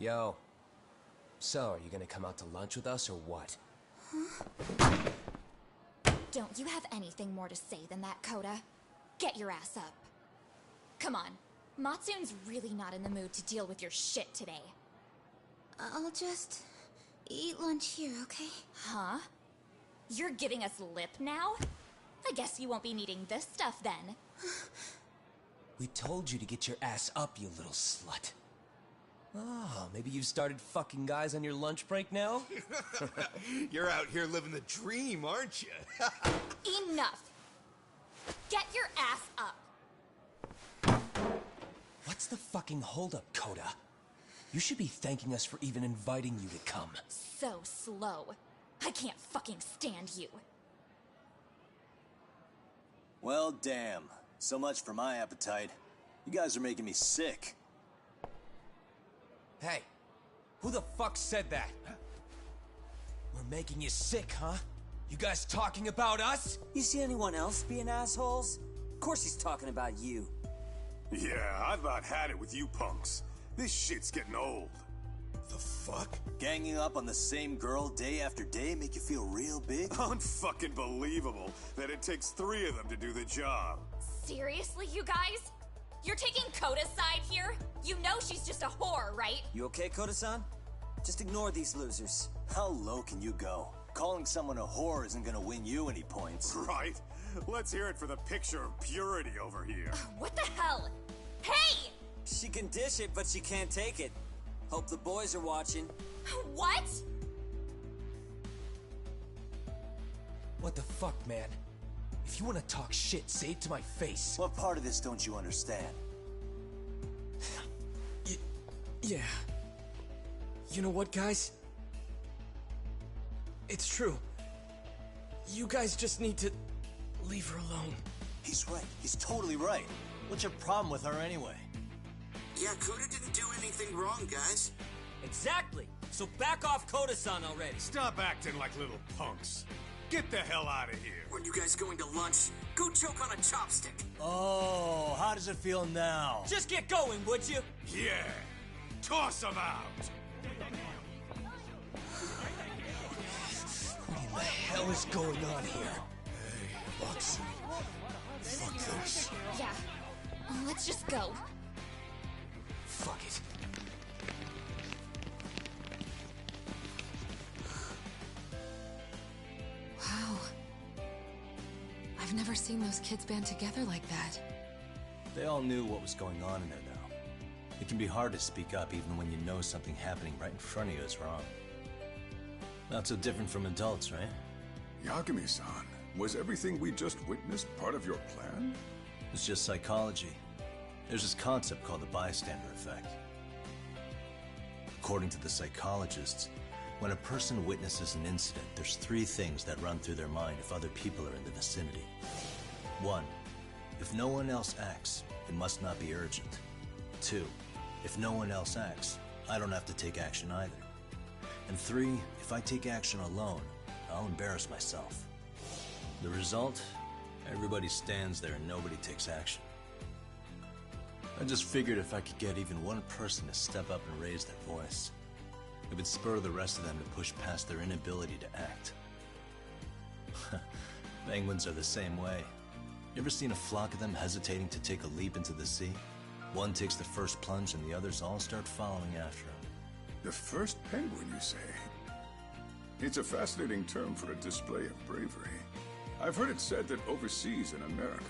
Yo. So, are you gonna come out to lunch with us or what? Don't you have anything more to say than that, Coda? Get your ass up. Come on. Matsun's really not in the mood to deal with your shit today. I'll just eat lunch here, okay? Huh? You're giving us lip now? I guess you won't be needing this stuff then. We told you to get your ass up, you little slut. Oh, maybe you've started fucking guys on your lunch break now? You're out here living the dream, aren't you? Enough! Get your ass up! What's the fucking holdup, Coda? You should be thanking us for even inviting you to come. So slow. I can't fucking stand you. Well, damn. So much for my appetite. You guys are making me sick. Hey, who the fuck said that? We're making you sick, huh? You guys talking about us? You see anyone else being assholes? Of course he's talking about you. Yeah, I've about had it with you punks. This shit's getting old. The fuck? Ganging up on the same girl day after day make you feel real big? Unfucking believable that it takes 3 of them to do the job. Seriously, you guys? You're taking Coda's side here? You know she's just a whore, right? You okay, Koda-san? Just ignore these losers. How low can you go? Calling someone a whore isn't gonna win you any points. Right? Let's hear it for the picture of purity over here. What the hell? Hey! She can dish it, but she can't take it. Hope the boys are watching. What? What the fuck, man? If you want to talk shit, say it to my face. What part of this don't you understand? Yeah. You know what, guys? It's true. You guys just need to leave her alone. He's right. He's totally right. What's your problem with her anyway? Yeah, Coda didn't do anything wrong, guys. Exactly. So back off Koda-san already. Stop acting like little punks. Get the hell out of here. When you guys going to lunch, go choke on a chopstick. Oh, how does it feel now? Just get going, would you? Yeah. Toss them out. What in the hell is going on here? Hey, Luxy. Fuck this. Yeah. Let's just go. Fuck it. Wow. I've never seen those kids band together like that. They all knew what was going on in there, though. It can be hard to speak up even when you know something happening right in front of you is wrong. Not so different from adults, right? Yagami-san, was everything we just witnessed part of your plan? It's just psychology. There's this concept called the bystander effect. According to the psychologists, when a person witnesses an incident, there's 3 things that run through their mind if other people are in the vicinity. 1. If no one else acts, it must not be urgent. 2. If no one else acts, I don't have to take action either. And 3. If I take action alone, I'll embarrass myself. The result? Everybody stands there and nobody takes action. I just figured if I could get even one person to step up and raise their voice, it would spur the rest of them to push past their inability to act. Penguins are the same way. You ever seen a flock of them hesitating to take a leap into the sea? One takes the first plunge and the others all start following after him. The first penguin, you say? It's a fascinating term for a display of bravery. I've heard it said that overseas in America,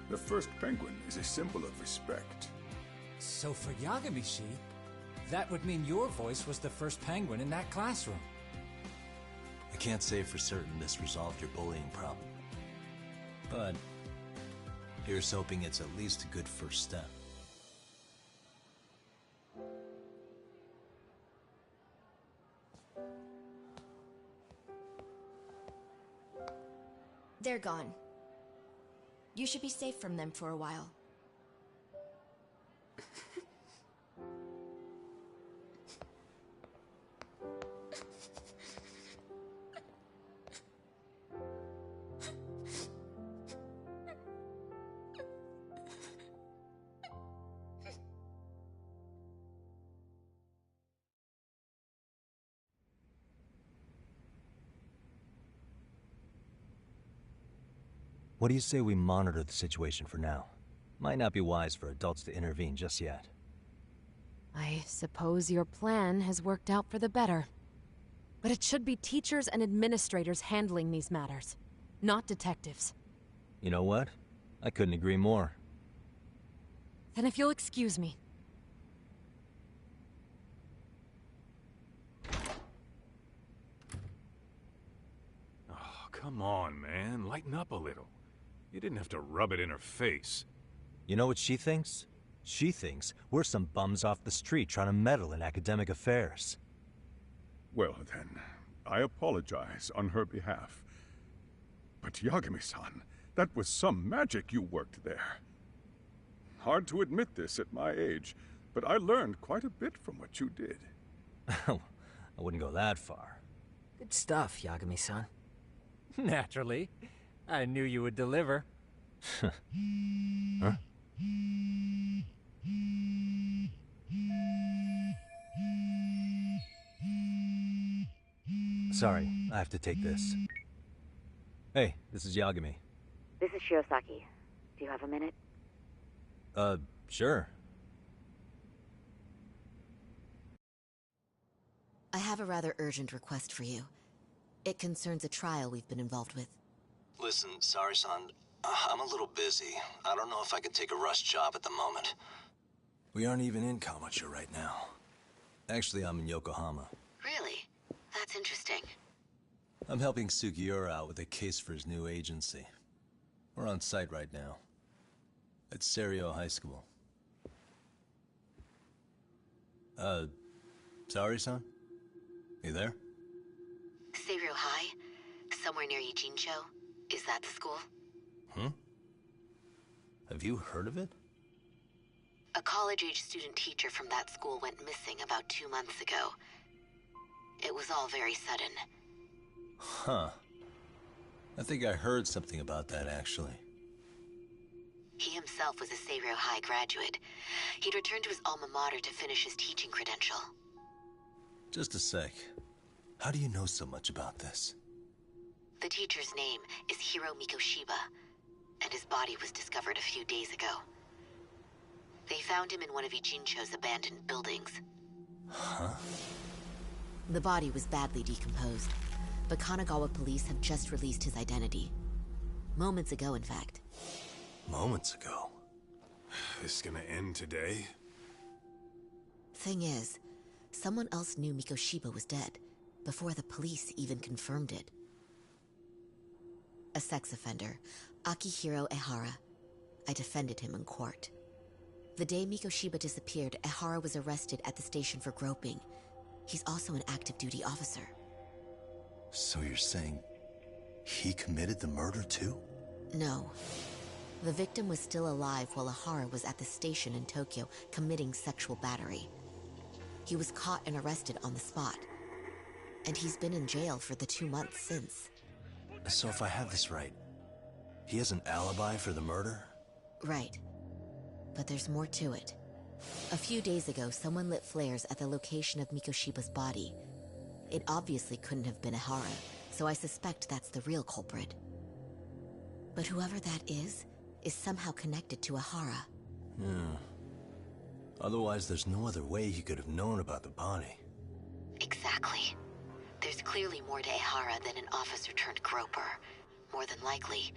the first penguin is a symbol of respect. So for Yagami-shi, that would mean your voice was the first penguin in that classroom. I can't say for certain this resolved your bullying problem. But here's hoping it's at least a good first step. They're gone. You should be safe from them for a while. What do you say we monitor the situation for now? Might not be wise for adults to intervene just yet. I suppose your plan has worked out for the better. But it should be teachers and administrators handling these matters, not detectives. You know what? I couldn't agree more. Then if you'll excuse me. Oh, come on, man. Lighten up a little. You didn't have to rub it in her face. You know what she thinks? She thinks we're some bums off the street trying to meddle in academic affairs. Well then, I apologize on her behalf. But Yagami-san, that was some magic you worked there. Hard to admit this at my age, but I learned quite a bit from what you did. I wouldn't go that far. Good stuff, Yagami-san. Naturally. I knew you would deliver. Huh? Sorry, I have to take this. Hey, this is Yagami. This is Shiosaki. Do you have a minute? Sure. I have a rather urgent request for you. It concerns a trial we've been involved with. Listen, sorry-san, I'm a little busy. I don't know if I could take a rush job at the moment. We aren't even in Kawachi right now. Actually, I'm in Yokohama. Really? That's interesting. I'm helping Sugiura out with a case for his new agency. We're on site right now. At Serio High School. Sorry-san? You there? Serio High? Somewhere near Ijincho? Is that the school? Have you heard of it? A college-age student teacher from that school went missing about 2 months ago. It was all very sudden. Huh. I think I heard something about that, actually. He himself was a Serio High graduate. He'd returned to his alma mater to finish his teaching credential. Just a sec. How do you know so much about this? The teacher's name is Hiro Mikoshiba, and his body was discovered a few days ago. They found him in one of Ijincho's abandoned buildings. Huh? The body was badly decomposed, but Kanagawa police have just released his identity. Moments ago, in fact. Moments ago? This is gonna end today? Thing is, someone else knew Mikoshiba was dead, before the police even confirmed it. A sex offender, Akihiro Ehara. I defended him in court. The day Mikoshiba disappeared, Ehara was arrested at the station for groping. He's also an active duty officer. So you're saying he committed the murder too? No. The victim was still alive while Ehara was at the station in Tokyo committing sexual battery. He was caught and arrested on the spot. And he's been in jail for the 2 months since. So if I have this right, he has an alibi for the murder? Right. But there's more to it. A few days ago, someone lit flares at the location of Mikoshiba's body. It obviously couldn't have been Ehara, so I suspect that's the real culprit. But whoever that is somehow connected to Ehara. Yeah. Otherwise, there's no other way he could have known about the body. Exactly. There's clearly more to Ehara than an officer turned groper. More than likely,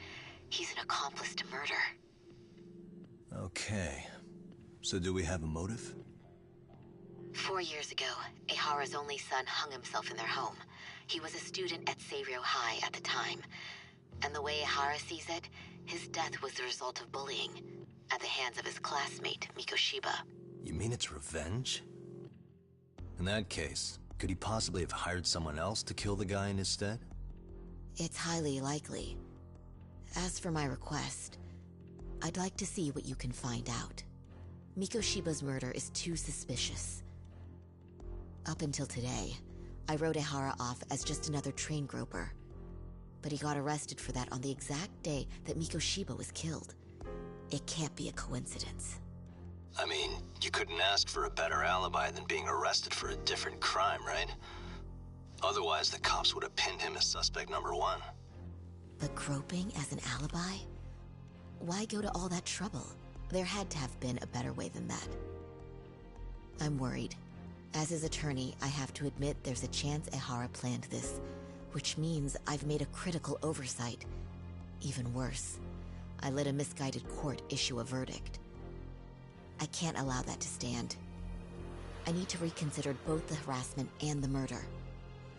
he's an accomplice to murder. Okay. So do we have a motive? 4 years ago, Ehara's only son hung himself in their home. He was a student at Seiryō High at the time. And the way Ehara sees it, his death was the result of bullying at the hands of his classmate, Mikoshiba. You mean it's revenge? In that case, could he possibly have hired someone else to kill the guy in his stead? It's highly likely. As for my request, I'd like to see what you can find out. Mikoshiba's murder is too suspicious. Up until today, I wrote Ehara off as just another train groper. But he got arrested for that on the exact day that Mikoshiba was killed. It can't be a coincidence. I mean, you couldn't ask for a better alibi than being arrested for a different crime, right? Otherwise, the cops would have pinned him as suspect number 1. But groping as an alibi? Why go to all that trouble? There had to have been a better way than that. I'm worried. As his attorney, I have to admit there's a chance Ehara planned this, which means I've made a critical oversight. Even worse, I let a misguided court issue a verdict. I can't allow that to stand. I need to reconsider both the harassment and the murder,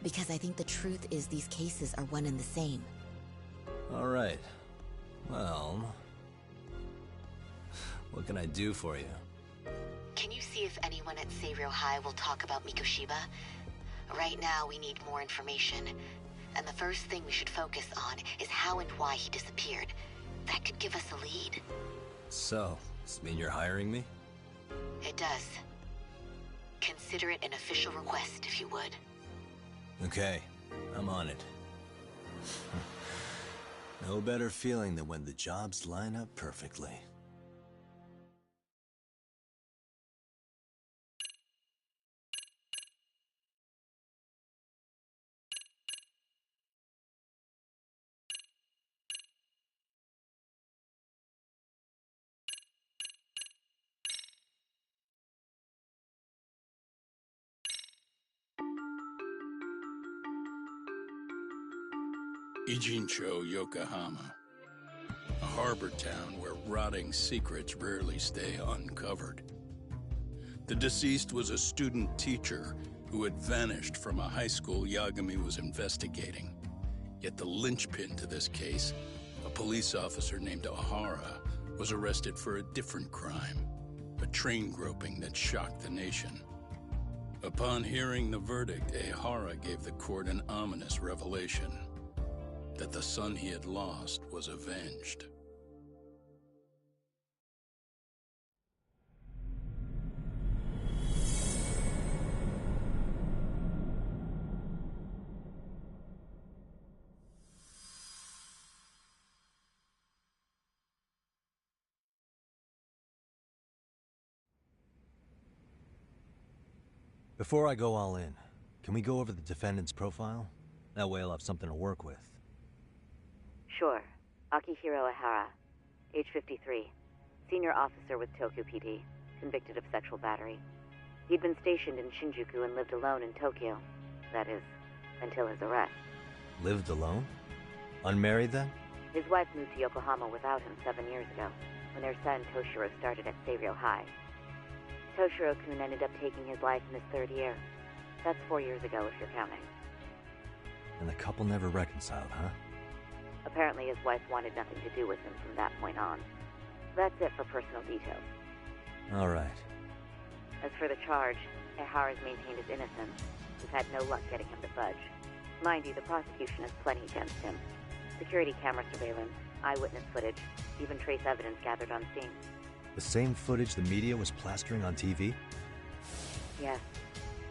because I think the truth is these cases are one and the same. All right. Well, what can I do for you? Can you see if anyone at Seiryō High will talk about Mikoshiba? Right now, we need more information. And the first thing we should focus on is how and why he disappeared. That could give us a lead. So, does this mean you're hiring me? It does. Consider it an official request, if you would. Okay, I'm on it. No better feeling than when the jobs line up perfectly. Ijincho, Yokohama. A harbor town where rotting secrets rarely stay uncovered. The deceased was a student teacher who had vanished from a high school Yagami was investigating. Yet the linchpin to this case, a police officer named Ehara, was arrested for a different crime, a train groping that shocked the nation. Upon hearing the verdict, Ehara gave the court an ominous revelation: that the son he had lost was avenged. Before I go all in, can we go over the defendant's profile? That way I'll have something to work with. Sure. Akihiro Ehara, age 53, senior officer with Tokyo PD, convicted of sexual battery. He'd been stationed in Shinjuku and lived alone in Tokyo. That is, until his arrest. Lived alone? Unmarried then? His wife moved to Yokohama without him 7 years ago, when their son Toshiro started at Seiryō High. Toshiro-kun ended up taking his life in his 3rd year. That's 4 years ago, if you're counting. And the couple never reconciled, huh? Apparently his wife wanted nothing to do with him from that point on. That's it for personal details. All right. As for the charge, Ehara's maintained his innocence. We've had no luck getting him to budge. Mind you, the prosecution has plenty against him. Security camera surveillance, eyewitness footage, even trace evidence gathered on scene. The same footage the media was plastering on TV? Yes,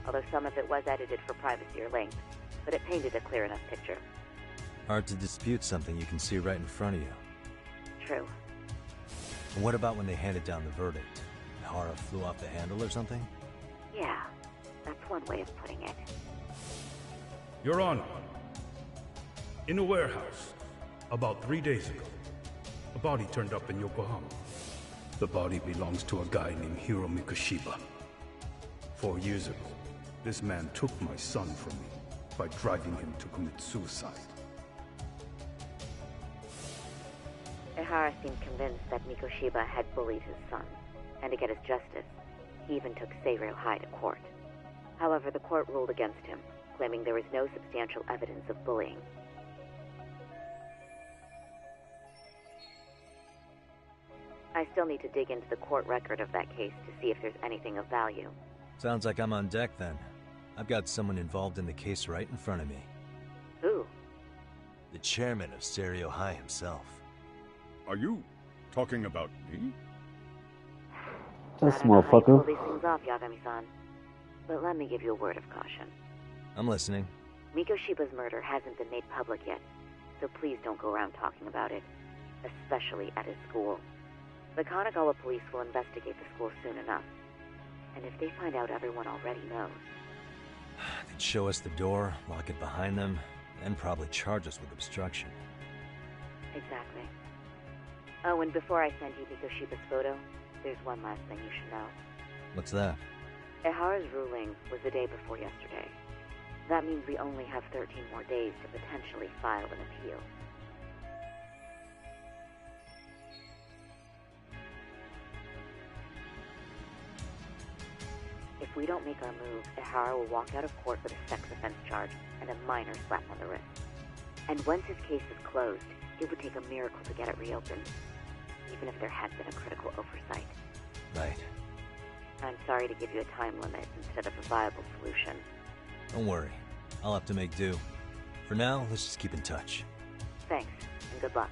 although some of it was edited for privacy or length, but it painted a clear enough picture. Hard to dispute something you can see right in front of you. True. And what about when they handed down the verdict? Hara flew off the handle or something? Yeah, that's one way of putting it. Your Honor, in a warehouse, about 3 days ago, a body turned up in Yokohama. The body belongs to a guy named Hiro Mikoshiba. 4 years ago, this man took my son from me by driving him to commit suicide. Ehara seemed convinced that Mikoshiba had bullied his son, and to get his justice, he even took Seiryo High to court. However, the court ruled against him, claiming there was no substantial evidence of bullying. I still need to dig into the court record of that case to see if there's anything of value. Sounds like I'm on deck then. I've got someone involved in the case right in front of me. Who? The chairman of Seiryo High himself. Are you talking about me? This I don't know how you pull motherfucker. these things off, Yagami-san, but let me give you a word of caution. I'm listening. Mikoshiba's murder hasn't been made public yet, so please don't go around talking about it, especially at his school. The Kanagawa police will investigate the school soon enough, and if they find out everyone already knows... They'd show us the door, lock it behind them, and probably charge us with obstruction. Exactly. Oh, and before I send you Mikoshiba's photo, there's one last thing you should know. What's that? Ehara's ruling was the day before yesterday. That means we only have 13 more days to potentially file an appeal. If we don't make our move, Ehara will walk out of court with a sex offense charge and a minor slap on the wrist. And once his case is closed, it would take a miracle to get it reopened, even if there had been a critical oversight. Right. I'm sorry to give you a time limit instead of a viable solution. Don't worry. I'll have to make do. For now, let's just keep in touch. Thanks, and good luck.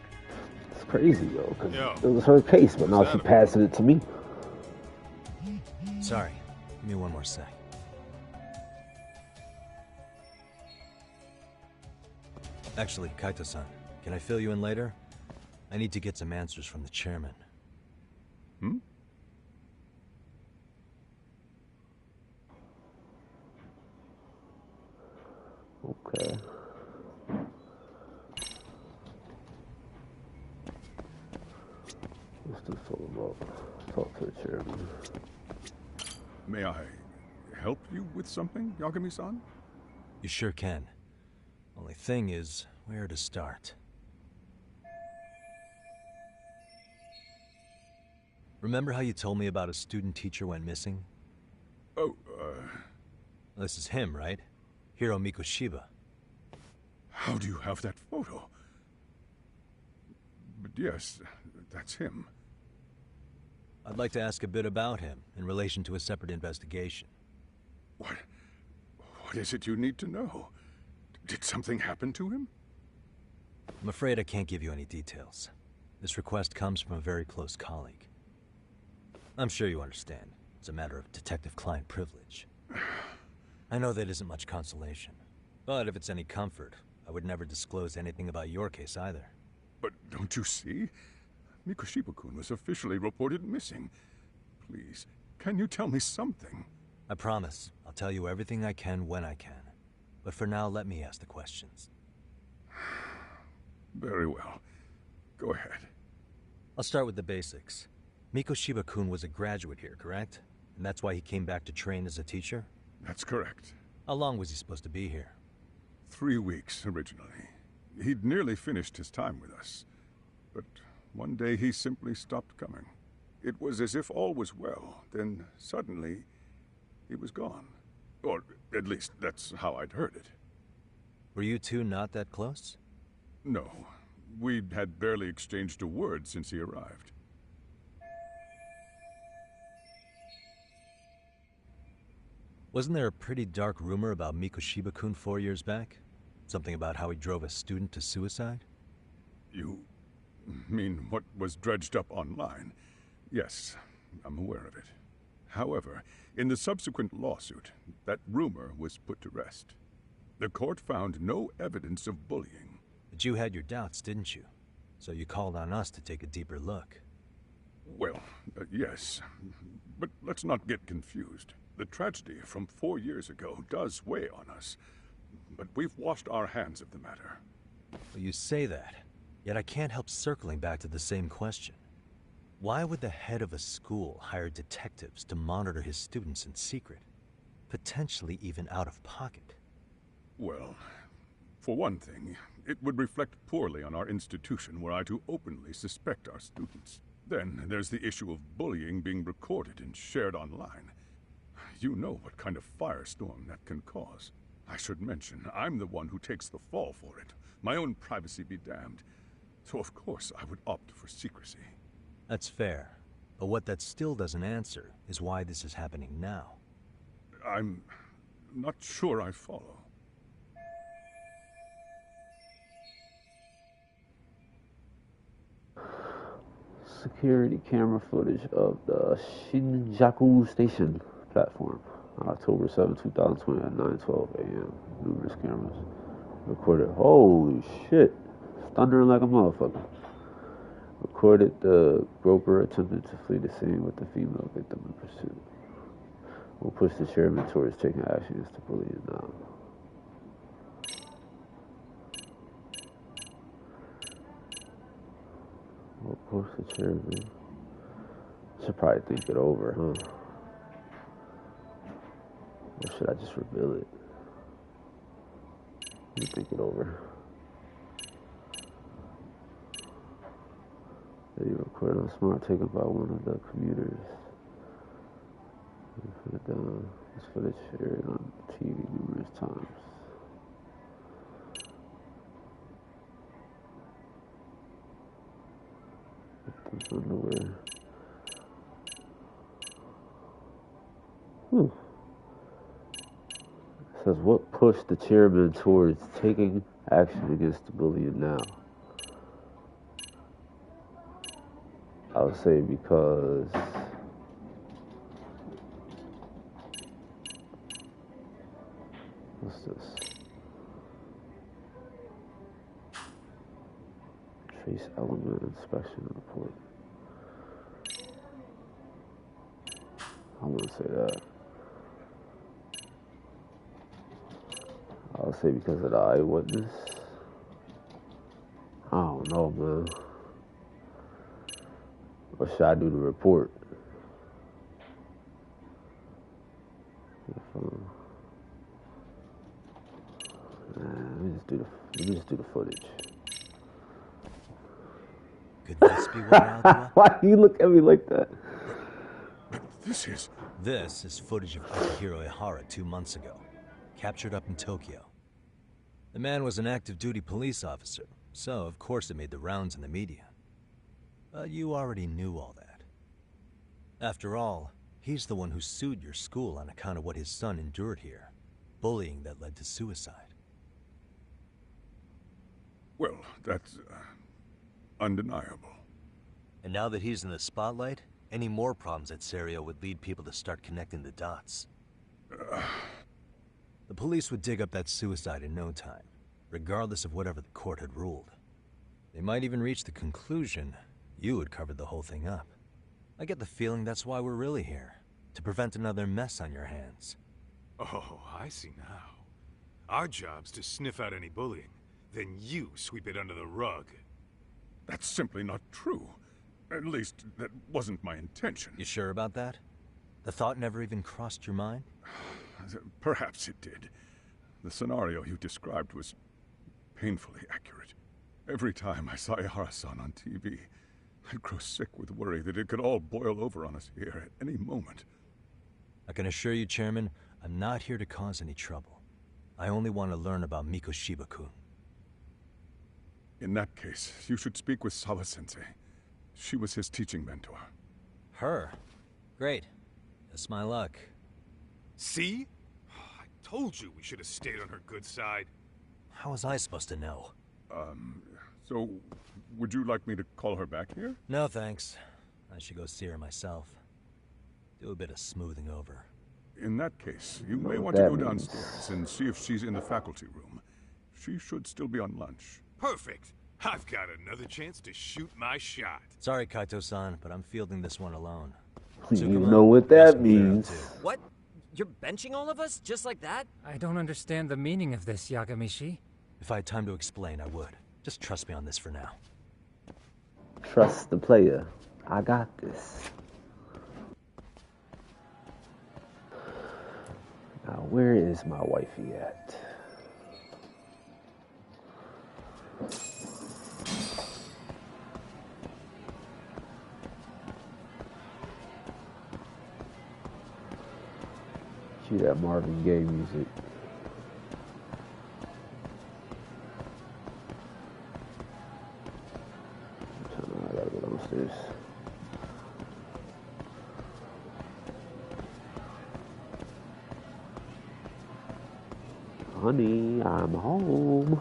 It's crazy, yo, because Yo. it was her case, but now she's passing it to me. Sorry. Give me one more sec. Actually, Kaito-san, can I fill you in later? I need to get some answers from the chairman. Hmm? Okay. What's this all about? Talk to the chairman. May I help you with something, Yagami-san? You sure can. Only thing is, where to start? Remember how you told me about a student teacher went missing? Oh, This is him, right? Hiro Mikoshiba. How do you have that photo? But yes, that's him. I'd like to ask a bit about him in relation to a separate investigation. What is it you need to know? Did something happen to him? I'm afraid I can't give you any details. This request comes from a very close colleague. I'm sure you understand. It's a matter of detective-client privilege. I know that isn't much consolation. But if it's any comfort, I would never disclose anything about your case either. But don't you see? Mikoshiba-kun was officially reported missing. Please, can you tell me something? I promise. I'll tell you everything I can when I can. But for now, let me ask the questions. Very well. Go ahead. I'll start with the basics. Mikoshiba-kun was a graduate here, correct? And that's why he came back to train as a teacher? That's correct. How long was he supposed to be here? 3 weeks, originally. He'd nearly finished his time with us. But one day he simply stopped coming. It was as if all was well. Then, suddenly, he was gone. Or, at least, that's how I'd heard it. Were you two not that close? No. We'd had barely exchanged a word since he arrived. Wasn't there a pretty dark rumor about Mikoshiba-kun 4 years back? Something about how he drove a student to suicide? You mean what was dredged up online? Yes, I'm aware of it. However, in the subsequent lawsuit, that rumor was put to rest. The court found no evidence of bullying. But you had your doubts, didn't you? So you called on us to take a deeper look. Well, yes. But let's not get confused. The tragedy from 4 years ago does weigh on us. But we've washed our hands of the matter. Well, you say that, yet I can't help circling back to the same question. Why would the head of a school hire detectives to monitor his students in secret? Potentially even out of pocket. Well, for one thing, it would reflect poorly on our institution were I to openly suspect our students. Then there's the issue of bullying being recorded and shared online. You know what kind of firestorm that can cause. I should mention, I'm the one who takes the fall for it. My own privacy be damned. So of course I would opt for secrecy. That's fair. But what that still doesn't answer is why this is happening now. I'm not sure I follow. Security camera footage of the Shinjaku Station platform on October 7, 2020 at 9:12 a.m. Numerous cameras recorded. Holy shit. Thundering like a motherfucker. Recorded the groper attempted to flee the scene with the female victim in pursuit. We'll push the chairman towards taking action against the bullying now. We'll push the chairman. Should probably think it over, huh? Or should I just reveal it? Let me think it over. Video recorded on smart taken by one of the commuters. This footage shared on TV numerous times. Victim's underwear. It says what pushed the chairman towards taking action against the bullying now? I would say because what's this? Trace element inspection report. I wouldn't say that. I'll say because of the eyewitness. I don't know, man. Or should I do the report? Let me just do the footage. Could this be what riled you up? Why do you look at me like that? This is footage of Akihiro Ihara 2 months ago, captured up in Tokyo. The man was an active duty police officer, so of course it made the rounds in the media. But you already knew all that. After all, he's the one who sued your school on account of what his son endured here. Bullying that led to suicide. Well, that's undeniable. And now that he's in the spotlight, any more problems at Serio would lead people to start connecting the dots. The police would dig up that suicide in no time, regardless of whatever the court had ruled. They might even reach the conclusion you had covered the whole thing up. I get the feeling that's why we're really here, to prevent another mess on your hands. Oh, I see now. Our job's to sniff out any bullying, then you sweep it under the rug. That's simply not true. At least, that wasn't my intention. You sure about that? The thought never even crossed your mind? Perhaps it did. The scenario you described was painfully accurate. Every time I saw Ihara-san on TV, I'd grow sick with worry that it could all boil over on us here at any moment. I can assure you, Chairman, I'm not here to cause any trouble. I only want to learn about Mikoshiba-kun. In that case, you should speak with Sawa-sensei. She was his teaching mentor. Her? Great. That's my luck. See? I told you we should have stayed on her good side. How was I supposed to know? So, would you like me to call her back here? No, thanks. I should go see her myself. Do a bit of smoothing over. In that case, you may want to go downstairs and see if she's in the faculty room. She should still be on lunch. Perfect. I've got another chance to shoot my shot. Sorry, Kaito-san, but I'm fielding this one alone. You know what that means. What? You're benching all of us just like that? I don't understand the meaning of this, Yagamishi. If I had time to explain, I would. Just trust me on this for now. Trust the player. I got this. Now, where is my wifey at? Cue that Marvin Gaye music. I gotta go downstairs. Honey, I'm home.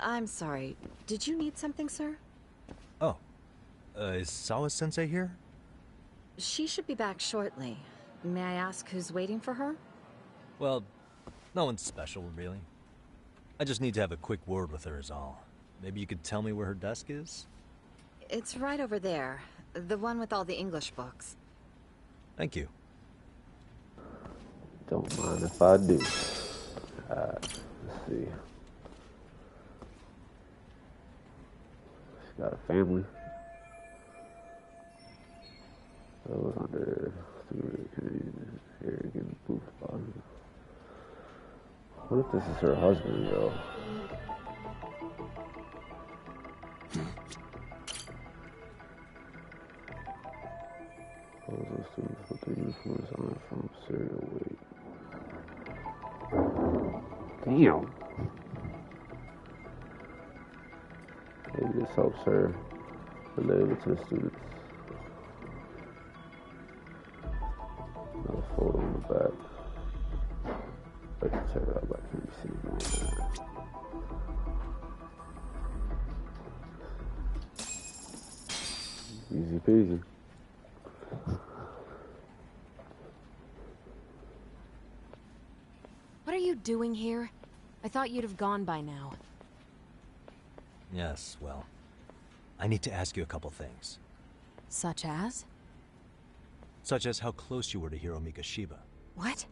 I'm sorry. Did you need something, sir? Oh. Is Sawa-sensei here? She should be back shortly. May I ask who's waiting for her? Well, no one's special, really. I just need to have a quick word with her is all. Maybe you could tell me where her desk is? It's right over there. The one with all the English books. Thank you. Don't mind if I do. Let's see. She's got a family. That was under arrogant booth body. What if this is her husband, though? Those students put their uniforms on from serial weight. Damn. Maybe this helps her relate to the students. Another photo in the back. I can check it out, but I can't see it on there. Easy peasy. What are you doing here? I thought you'd have gone by now. Yes, well, I need to ask you a couple things. Such as? Such as how close you were to Hiro Mikoshiba. What?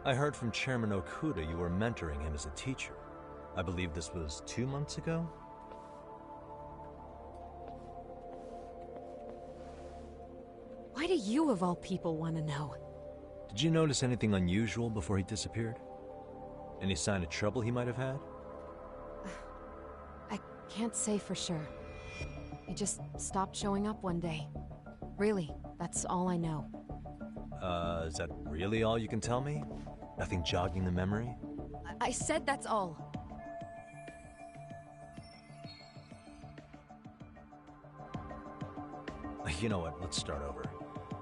I heard from Chairman Okuda you were mentoring him as a teacher. I believe this was 2 months ago? Why do you, of all people, want to know? Did you notice anything unusual before he disappeared? Any sign of trouble he might have had? I can't say for sure. He just stopped showing up one day. Really, that's all I know. Is that really all you can tell me? Nothing jogging the memory? I said that's all. You know what, let's start over.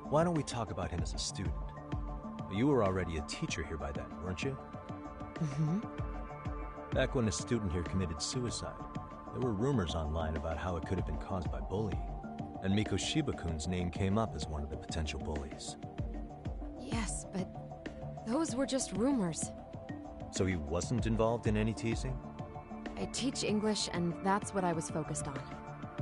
Why don't we talk about him as a student? You were already a teacher here by then, weren't you? Mm-hmm. Back when a student here committed suicide, there were rumors online about how it could have been caused by bullying. And Mikoshiba-kun's name came up as one of the potential bullies. Yes, but those were just rumors. So he wasn't involved in any teasing? I teach English, and that's what I was focused on.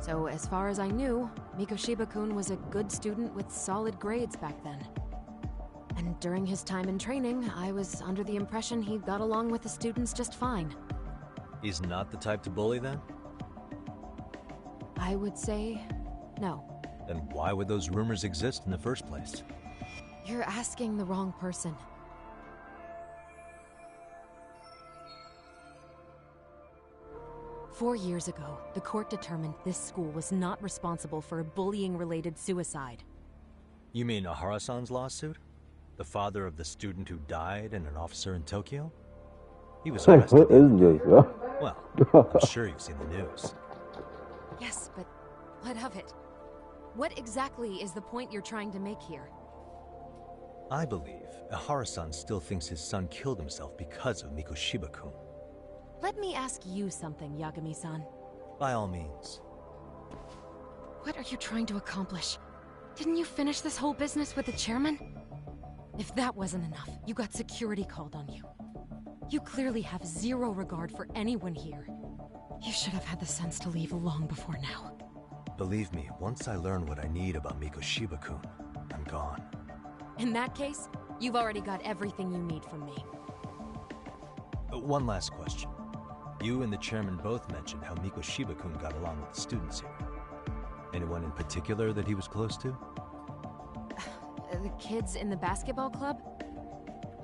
So as far as I knew, Mikoshiba-kun was a good student with solid grades back then. And during his time in training, I was under the impression he got along with the students just fine. He's not the type to bully, then? I would say no. Then why would those rumors exist in the first place? You're asking the wrong person. Four years ago, the court determined this school was not responsible for a bullying-related suicide. You mean Ahara-san's lawsuit? The father of the student who died and an officer in Tokyo? He was arrested. What is this, bro? Well, I'm sure you've seen the news. Yes, but what of it? What exactly is the point you're trying to make here? I believe Ihara-san still thinks his son killed himself because of Mikoshiba-kun. Let me ask you something, Yagami-san. By all means. What are you trying to accomplish? Didn't you finish this whole business with the chairman? If that wasn't enough, you got security called on you. You clearly have zero regard for anyone here. You should have had the sense to leave long before now. Believe me, once I learn what I need about Mikoshiba-kun, I'm gone. In that case, you've already got everything you need from me. One last question. You and the chairman both mentioned how Mikoshiba-kun got along with the students here. Anyone in particular that he was close to? The kids in the basketball club?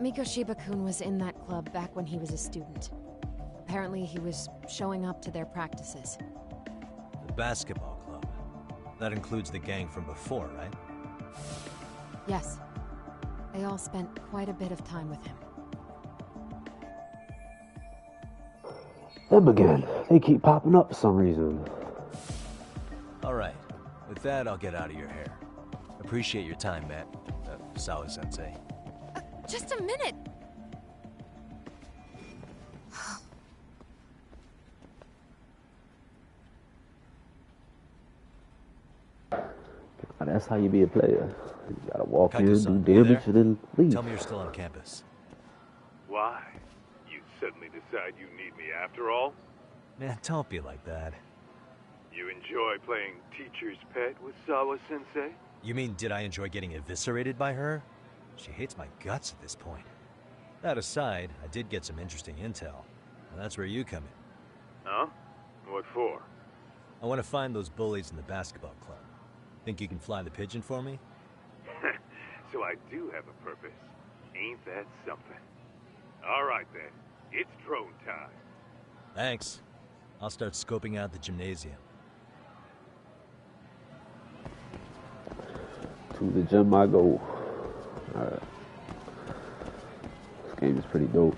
Mikoshiba-kun was in that club back when he was a student. Apparently he was showing up to their practices. The basketball club? That includes the gang from before, right? Yes. They all spent quite a bit of time with him. Them again. They keep popping up for some reason. Alright. With that, I'll get out of your hair. Appreciate your time, Matt. Sawa-sensei. Just a minute! That's how you be a player. You gotta walk Kaito-san, in, do damage, and then leave. Tell me you're still on campus. Why? You suddenly decide you need me after all? Man, don't be like that. You enjoy playing teacher's pet with Sawa-sensei? You mean, did I enjoy getting eviscerated by her? She hates my guts at this point. That aside, I did get some interesting intel. And that's where you come in. Huh? What for? I want to find those bullies in the basketball club. Think you can fly the pigeon for me? So I do have a purpose. Ain't that something? All right then. It's drone time. Thanks. I'll start scoping out the gymnasium. To the gym I go. Alright. This game is pretty dope.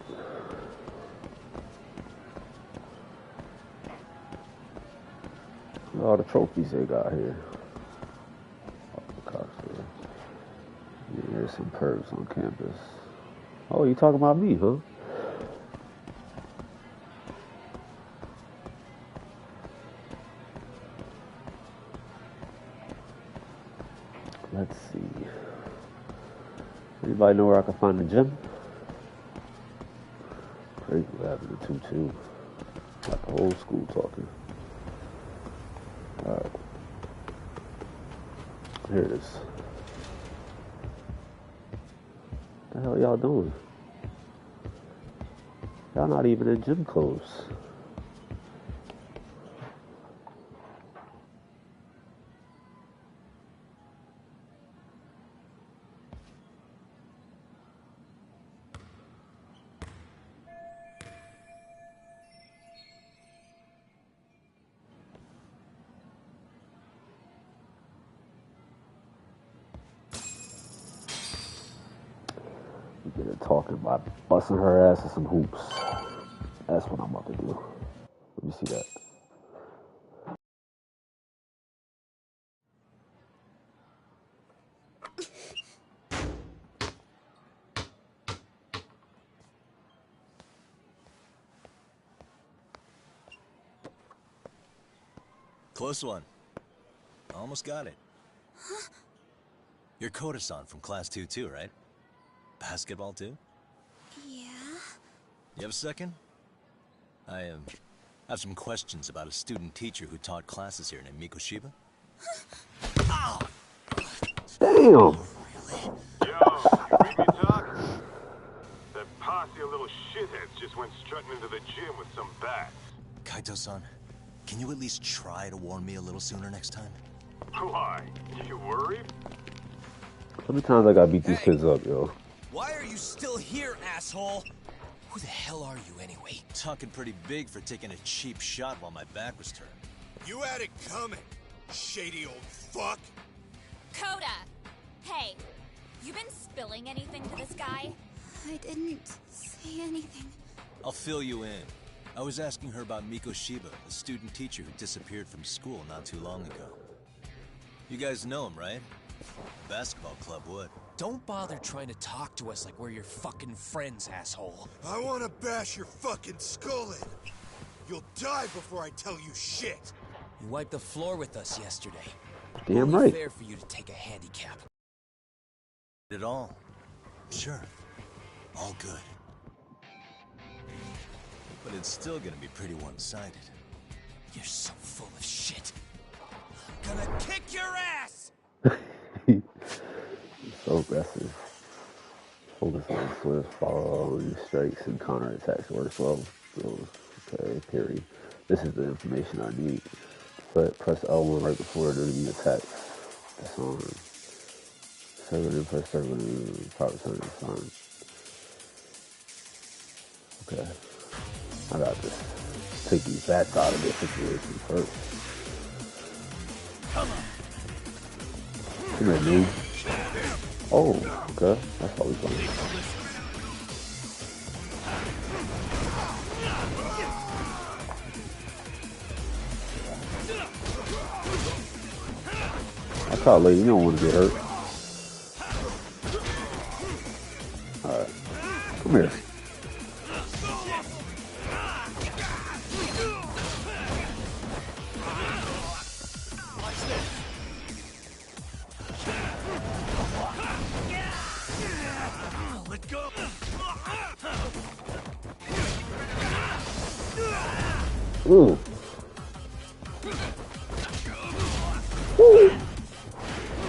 Look at all the trophies they got here. Yeah, there's some perks on campus. Oh, you talking about me, huh? Let's see. Anybody know where I can find the gym? Crazy Avenue 2-2. Like the whole school talking. Alright. Here it is. What the hell y'all doing? Y'all not even in gym clothes. Get her talking by busting her ass in some hoops. That's what I'm about to do. Let me see that. Close one. Almost got it. Huh? You're Koda-san from Class 2 too, right? Basketball too? Yeah? You have a second? I have some questions about a student teacher who taught classes here named Mikoshiba. Ow! Damn! Yo, you read me talk? That posse of little shitheads just went strutting into the gym with some bats. Kaito-san, can you at least try to warn me a little sooner next time? Why? You worried? How many times I gotta beat these kids up, yo? Why are you still here, asshole? Who the hell are you, anyway? Talking pretty big for taking a cheap shot while my back was turned. You had it coming, shady old fuck. Coda! Hey, you been spilling anything to this guy? I didn't say anything. I'll fill you in. I was asking her about Mikoshiba, a student teacher who disappeared from school not too long ago. You guys know him, right? Basketball club would. Don't bother trying to talk to us like we're your fucking friends, asshole. I wanna bash your fucking skull in. You'll die before I tell you shit. You wiped the floor with us yesterday. Damn Only right. fair for you to take a handicap. It all. Sure. All good. But it's still gonna be pretty one-sided. You're so full of shit. I'm gonna kick your ass! So aggressive. Focus on swift follow on strikes and counterattacks works well. Okay, parry. This is the information I need. But press L1 right before the enemy attacks. Disarm. Circle and press circle and proper time to disarm. Okay. I got this. Take these bats out of this situation first. Come on. Come here, dude. Oh, okay. That's how we going. That's how, lady. You don't want to get hurt. Alright. Come here. Let go. Ooh. Woo.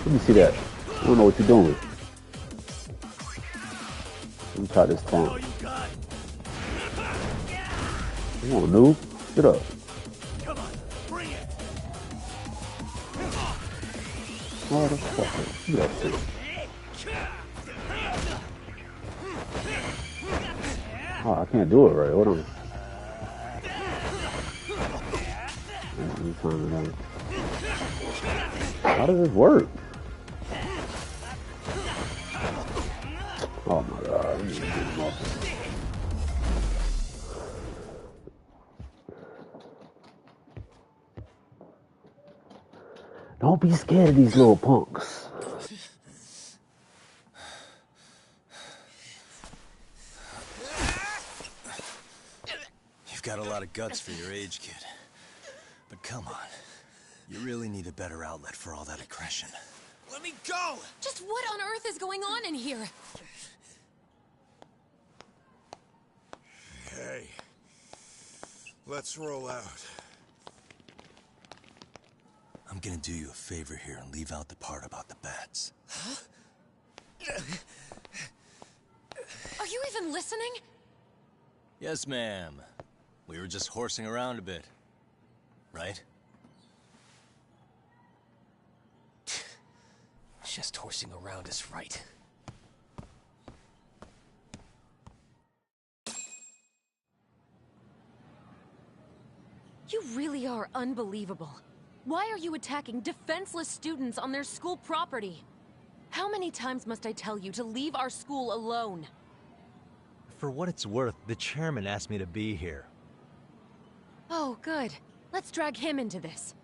Let me see that. I don't know what you're doing. Let me try this taunt. Come on, noob. Get up. Come on, bring it. Motherfucker. Get up, dude. Oh, I can't do it right. Hold on. How does this work? Oh my god. I need to get him off. Don't be scared of these little punks. You've got a lot of guts for your age, kid. But come on. You really need a better outlet for all that aggression. Let me go! Just what on earth is going on in here? Hey. Let's roll out. I'm gonna do you a favor here and leave out the part about the bats. Huh? Are you even listening? Yes, ma'am. We were just horsing around a bit. Right? Just horsing around is right. You really are unbelievable. Why are you attacking defenseless students on their school property? How many times must I tell you to leave our school alone? For what it's worth, the chairman asked me to be here. Oh, good. Let's drag him into this.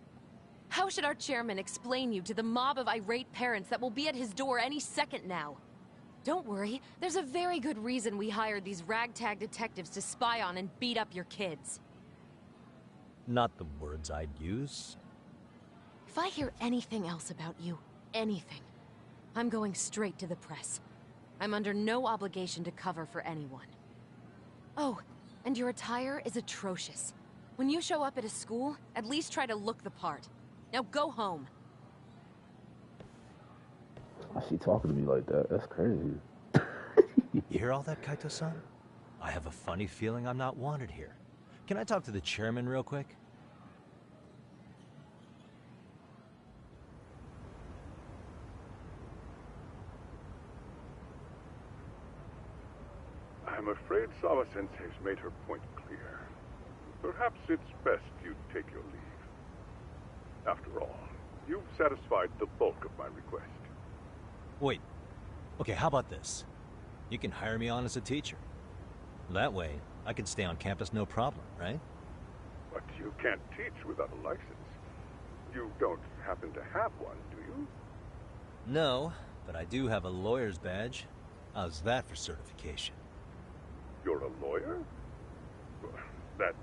How should our chairman explain you to the mob of irate parents that will be at his door any second now? Don't worry, there's a very good reason we hired these ragtag detectives to spy on and beat up your kids. Not the words I'd use. If I hear anything else about you, anything, I'm going straight to the press. I'm under no obligation to cover for anyone. Oh, and your attire is atrocious. When you show up at a school, at least try to look the part. Now go home. Why is she talking to me like that? That's crazy. You hear all that, Kaito-san? I have a funny feeling I'm not wanted here. Can I talk to the chairman real quick? I'm afraid Sawa-sensei's made her point clear. Perhaps it's best you take your leave. After all, you've satisfied the bulk of my request. Wait. Okay, how about this? You can hire me on as a teacher. That way, I can stay on campus no problem, right? But you can't teach without a license. You don't happen to have one, do you? No, but I do have a lawyer's badge. How's that for certification? You're a lawyer? Well, that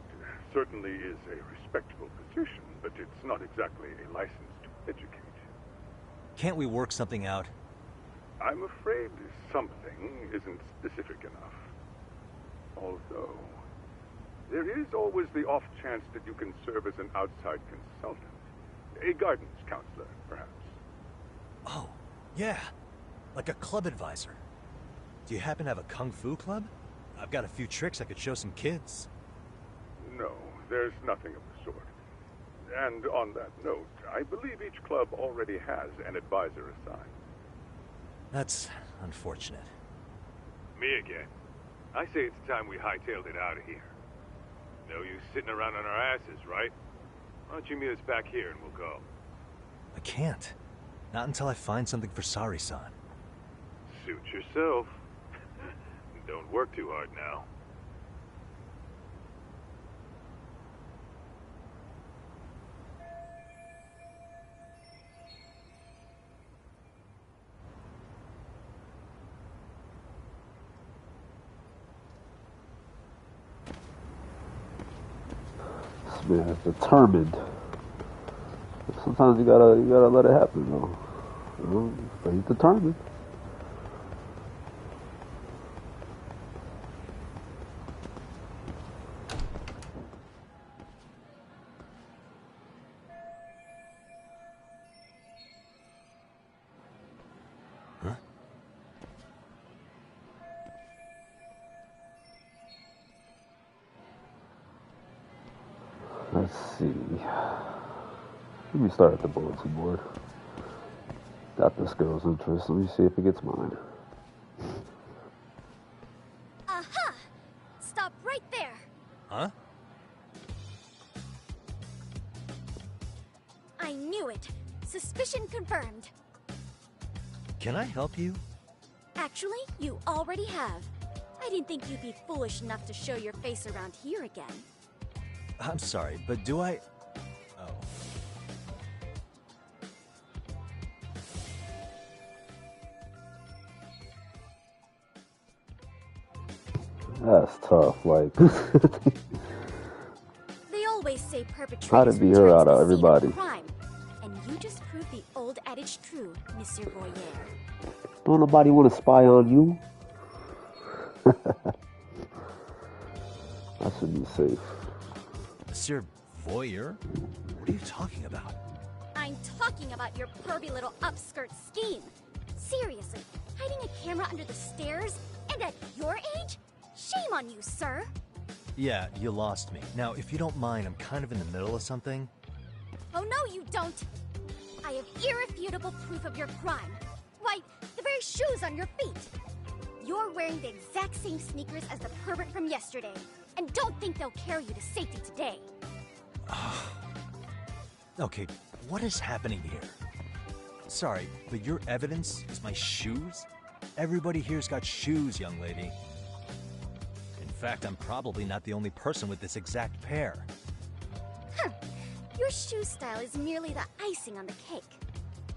certainly is a respectable position, but it's not exactly a license to educate. Can't we work something out? I'm afraid something isn't specific enough. Although, there is always the off chance that you can serve as an outside consultant. A guidance counselor, perhaps. Oh, yeah. Like a club advisor. Do you happen to have a kung fu club? I've got a few tricks I could show some kids. No, there's nothing of the sort. And on that note, I believe each club already has an advisor assigned. That's unfortunate. Me again. I say it's time we hightailed it out of here. No use sitting around on our asses, right? Why don't you meet us back here and we'll go? I can't. Not until I find something for Sari-san. Suit yourself. Don't work too hard now. This man is determined. Sometimes you gotta let it happen, though. You know, but he's determined. Let's see. Let me start at the bulletin board. Got this girl's interest. Let me see if it gets mine. Aha! Stop right there! Huh? I knew it. Suspicion confirmed. Can I help you? Actually, you already have. I didn't think you'd be foolish enough to show your face around here again. I'm sorry, but do I... Oh. That's tough, like... They always say perpetrators How to beat her return out to of the scene everybody. crime. And you just proved the old adage true, Monsieur Boyer. Don't nobody want to spy on you. I should be safe. Monsieur Voyeur? What are you talking about? I'm talking about your pervy little upskirt scheme. Seriously, hiding a camera under the stairs? And at your age? Shame on you, sir. Yeah, you lost me. Now, if you don't mind, I'm kind of in the middle of something. Oh, no, you don't. I have irrefutable proof of your crime. Why, the very shoes on your feet. You're wearing the exact same sneakers as the pervert from yesterday. And don't think they'll carry you to safety today. Okay, what is happening here? Sorry, but your evidence is my shoes? Everybody here's got shoes, young lady. In fact, I'm probably not the only person with this exact pair. Huh. Your shoe style is merely the icing on the cake.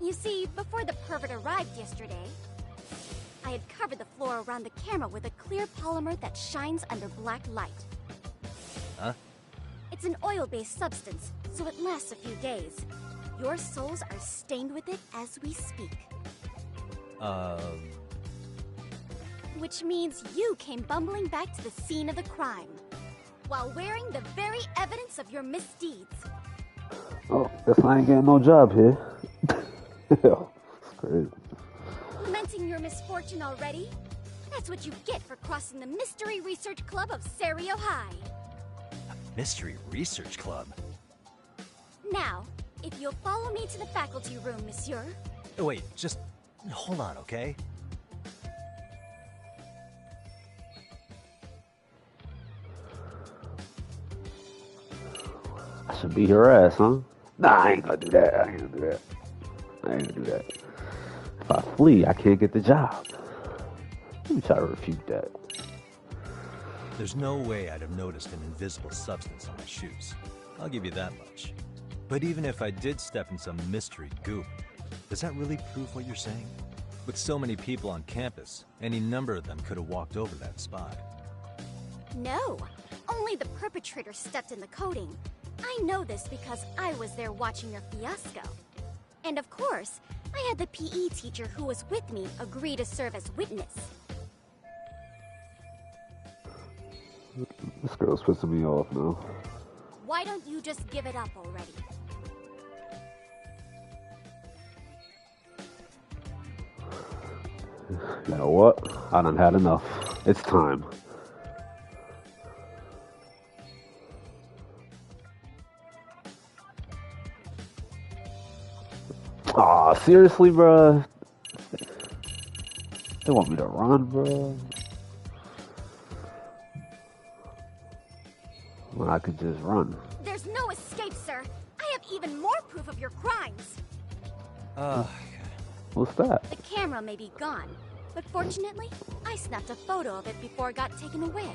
You see, before the pervert arrived yesterday, I had covered the floor around the camera with a clear polymer that shines under black light. Huh? It's an oil-based substance, so it lasts a few days. Your soles are stained with it as we speak. Which means you came bumbling back to the scene of the crime, while wearing the very evidence of your misdeeds. Oh, guess I ain't getting no job here. Hell, it's crazy. Lamenting your misfortune already? That's what you get for crossing the Mystery Research Club of Serio High. Mystery Research Club? Now, if you'll follow me to the faculty room, monsieur. Oh, wait, just hold on, okay? I should beat her ass, huh? Nah, I ain't gonna do that. I ain't gonna do that. I ain't gonna do that. If I flee, I can't get the job. Let me try to refute that. There's no way I'd have noticed an invisible substance on my shoes. I'll give you that much. But even if I did step in some mystery goop, Does that really prove what you're saying? With so many people on campus, any number of them could have walked over that spot. No, only the perpetrator stepped in the coding. I know this because I was there watching your fiasco. And of course, I had the PE teacher who was with me agree to serve as witness. This girl's pissing me off now. Why don't you just give it up already? You know what? I done had enough. It's time. Aw, seriously, bruh? They want me to run, bruh? When I could just run. There's no escape, sir. I have even more proof of your crimes. What's that? The camera may be gone, but fortunately, I snapped a photo of it before it got taken away.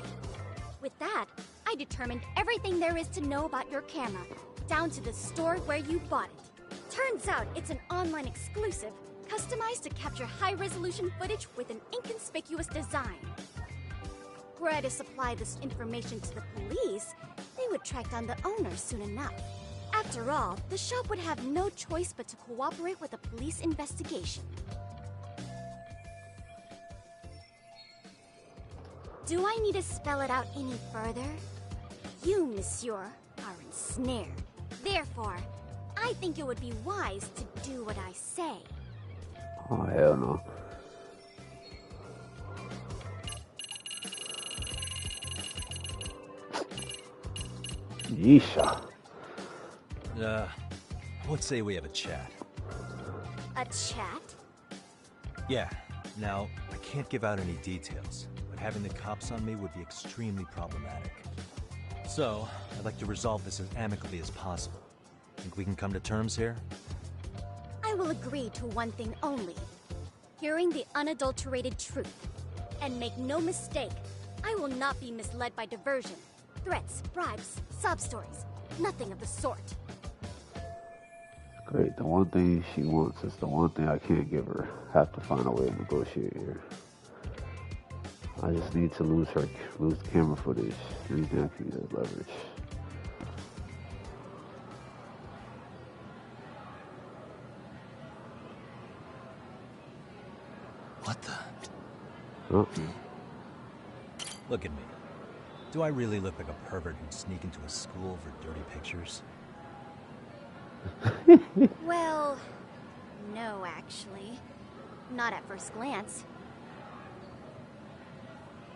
With that, I determined everything there is to know about your camera, down to the store where you bought it. Turns out it's an online exclusive, customized to capture high-resolution footage with an inconspicuous design. Were I to supply this information to the police, they would track down the owner soon enough. After all, the shop would have no choice but to cooperate with the police investigation. Do I need to spell it out any further? You, monsieur, are ensnared. Therefore, I think it would be wise to do what I say. Oh, hell no. Yeesha. I would say we have a chat. A chat? Yeah. Now, I can't give out any details, but having the cops on me would be extremely problematic. So, I'd like to resolve this as amicably as possible. Think we can come to terms here? I will agree to one thing only. Hearing the unadulterated truth. And make no mistake, I will not be misled by diversion, threats, bribes, sob stories. Nothing of the sort. Great, the one thing she wants is the one thing I can't give her. Have to find a way to negotiate here. I just need to lose the camera footage. Anything I can use as leverage. What the? Oh. Look at me. Do I really look like a pervert who'd sneak into a school for dirty pictures? Well, no, actually. Not at first glance.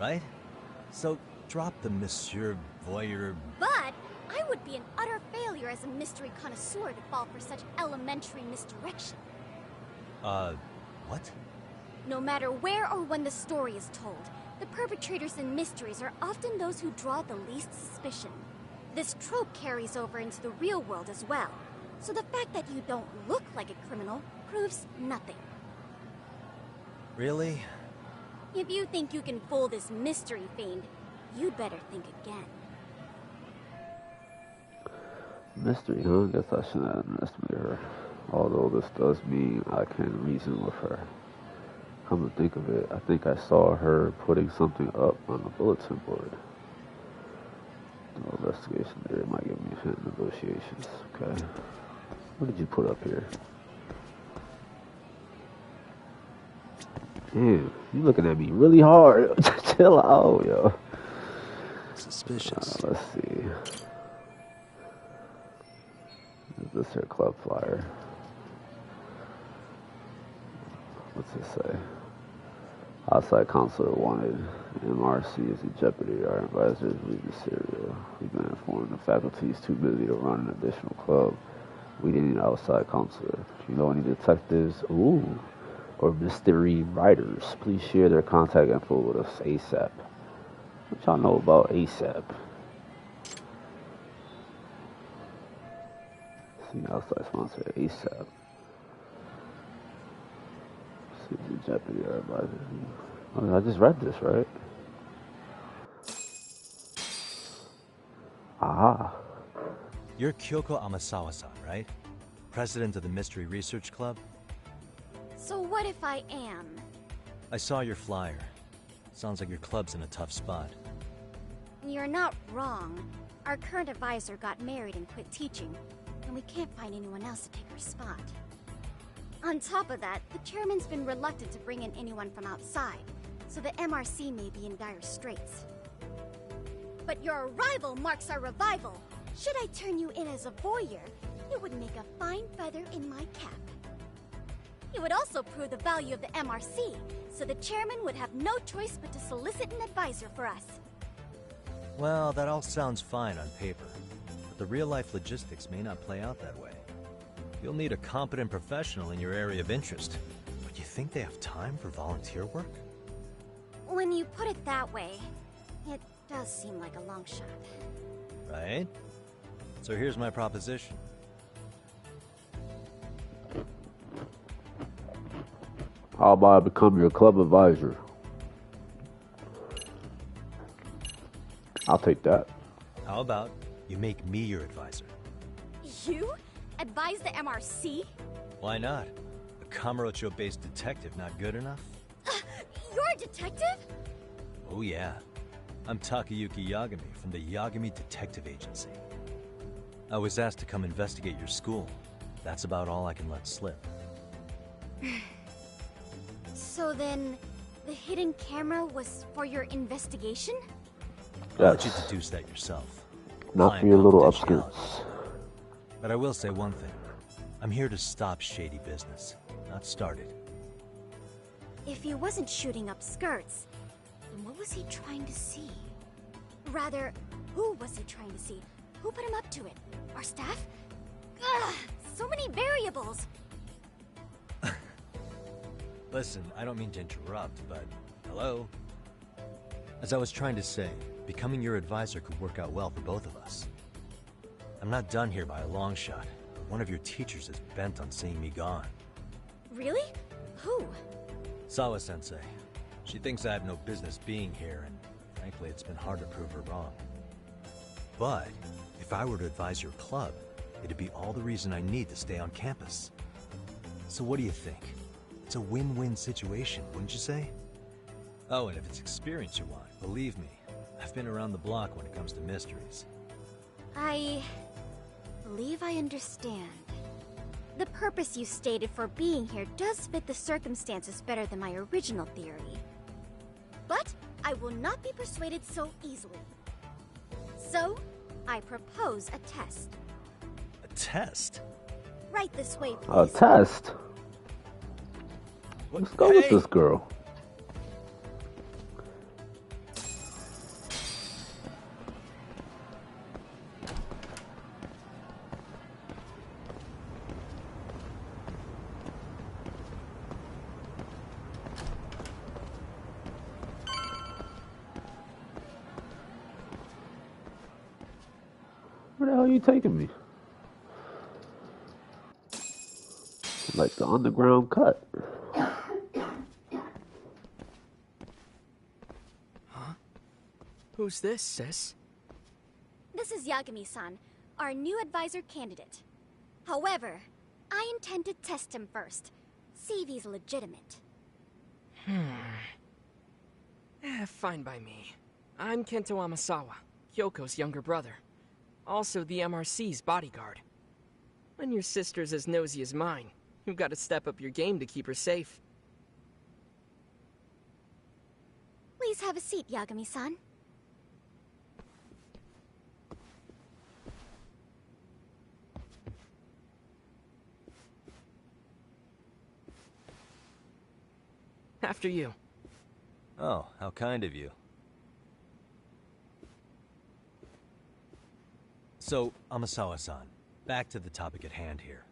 Right? So, drop the Monsieur Voyeur... But I would be an utter failure as a mystery connoisseur to fall for such elementary misdirection. What? No matter where or when the story is told, the perpetrators in mysteries are often those who draw the least suspicion. This trope carries over into the real world as well. So the fact that you don't look like a criminal proves nothing. Really? If you think you can fool this mystery fiend, you'd better think again. Mystery, huh? Guess I shouldn't underestimate her. Although this does mean I can reason with her. Come to think of it, I think I saw her putting something up on the bulletin board. No investigation there, it might give me a hint in negotiations. Okay. What did you put up here? Damn, you looking at me really hard. Chill out, yo. Suspicious. Let's see. Is this her club flyer? What's it say? Outside counselor wanted. MRC is in jeopardy. Our advisors read the serial. We've been informed the faculty is too busy to run an additional club. We need an outside counselor. If you know any detectives, or mystery writers, please share their contact info with us ASAP. What y'all know about ASAP? See, outside sponsor ASAP. See, the jeopardy, our advisors. Oh, I just read this, right? Aha. You're Kyoko Amasawa-san, right? President of the Mystery Research Club? what if I am? I saw your flyer. Sounds like your club's in a tough spot. You're not wrong. Our current advisor got married and quit teaching, and we can't find anyone else to take her spot. On top of that, the chairman's been reluctant to bring in anyone from outside, so the MRC may be in dire straits. But your arrival marks our revival. Should I turn you in as a voyeur, it would make a fine feather in my cap. It would also prove the value of the MRC, so the chairman would have no choice but to solicit an advisor for us. Well, that all sounds fine on paper, but the real-life logistics may not play out that way. You'll need a competent professional in your area of interest, but you think they have time for volunteer work? When you put it that way, it does seem like a long shot. Right? So here's my proposition. How about I become your club advisor? I'll take that. How about you make me your advisor? You? Advise the MRC? Why not? A Kamurocho-based detective not good enough? You're a detective? Oh yeah. I'm Takayuki Yagami from the Yagami Detective Agency. I was asked to come investigate your school. That's about all I can let slip. So then, the hidden camera was for your investigation? I'll let you deduce that yourself. Not for your little upskirts. But I will say one thing. I'm here to stop shady business, not start it. If he wasn't shooting up skirts, then what was he trying to see? Rather, who was he trying to see? Who put him up to it? Our staff? Ugh, so many variables! Listen, I don't mean to interrupt, but hello? As I was trying to say, becoming your advisor could work out well for both of us. I'm not done here by a long shot. One of your teachers is bent on seeing me gone. Really? Who? Sawa-sensei. She thinks I have no business being here, and frankly, it's been hard to prove her wrong. But if I were to advise your club, it'd be all the reason I need to stay on campus. So what do you think? It's a win-win situation, wouldn't you say? Oh, and if it's experience you want, believe me, I've been around the block when it comes to mysteries. I believe I understand. The purpose you stated for being here does fit the circumstances better than my original theory. But I will not be persuaded so easily. So, I propose a test. A test? Right this way, please. A test? Let's go with this girl. Where the hell are you taking me? Like the underground cut. Huh? Who's this, sis? This is Yagami-san, our new advisor candidate. However, I intend to test him first. See if he's legitimate. Fine by me. I'm Kento Amasawa, Kyoko's younger brother. Also the MRC's bodyguard. When your sister's as nosy as mine, you've got to step up your game to keep her safe. Please have a seat, Yagami-san. After you. Oh, how kind of you. So, Amasawa-san, back to the topic at hand here.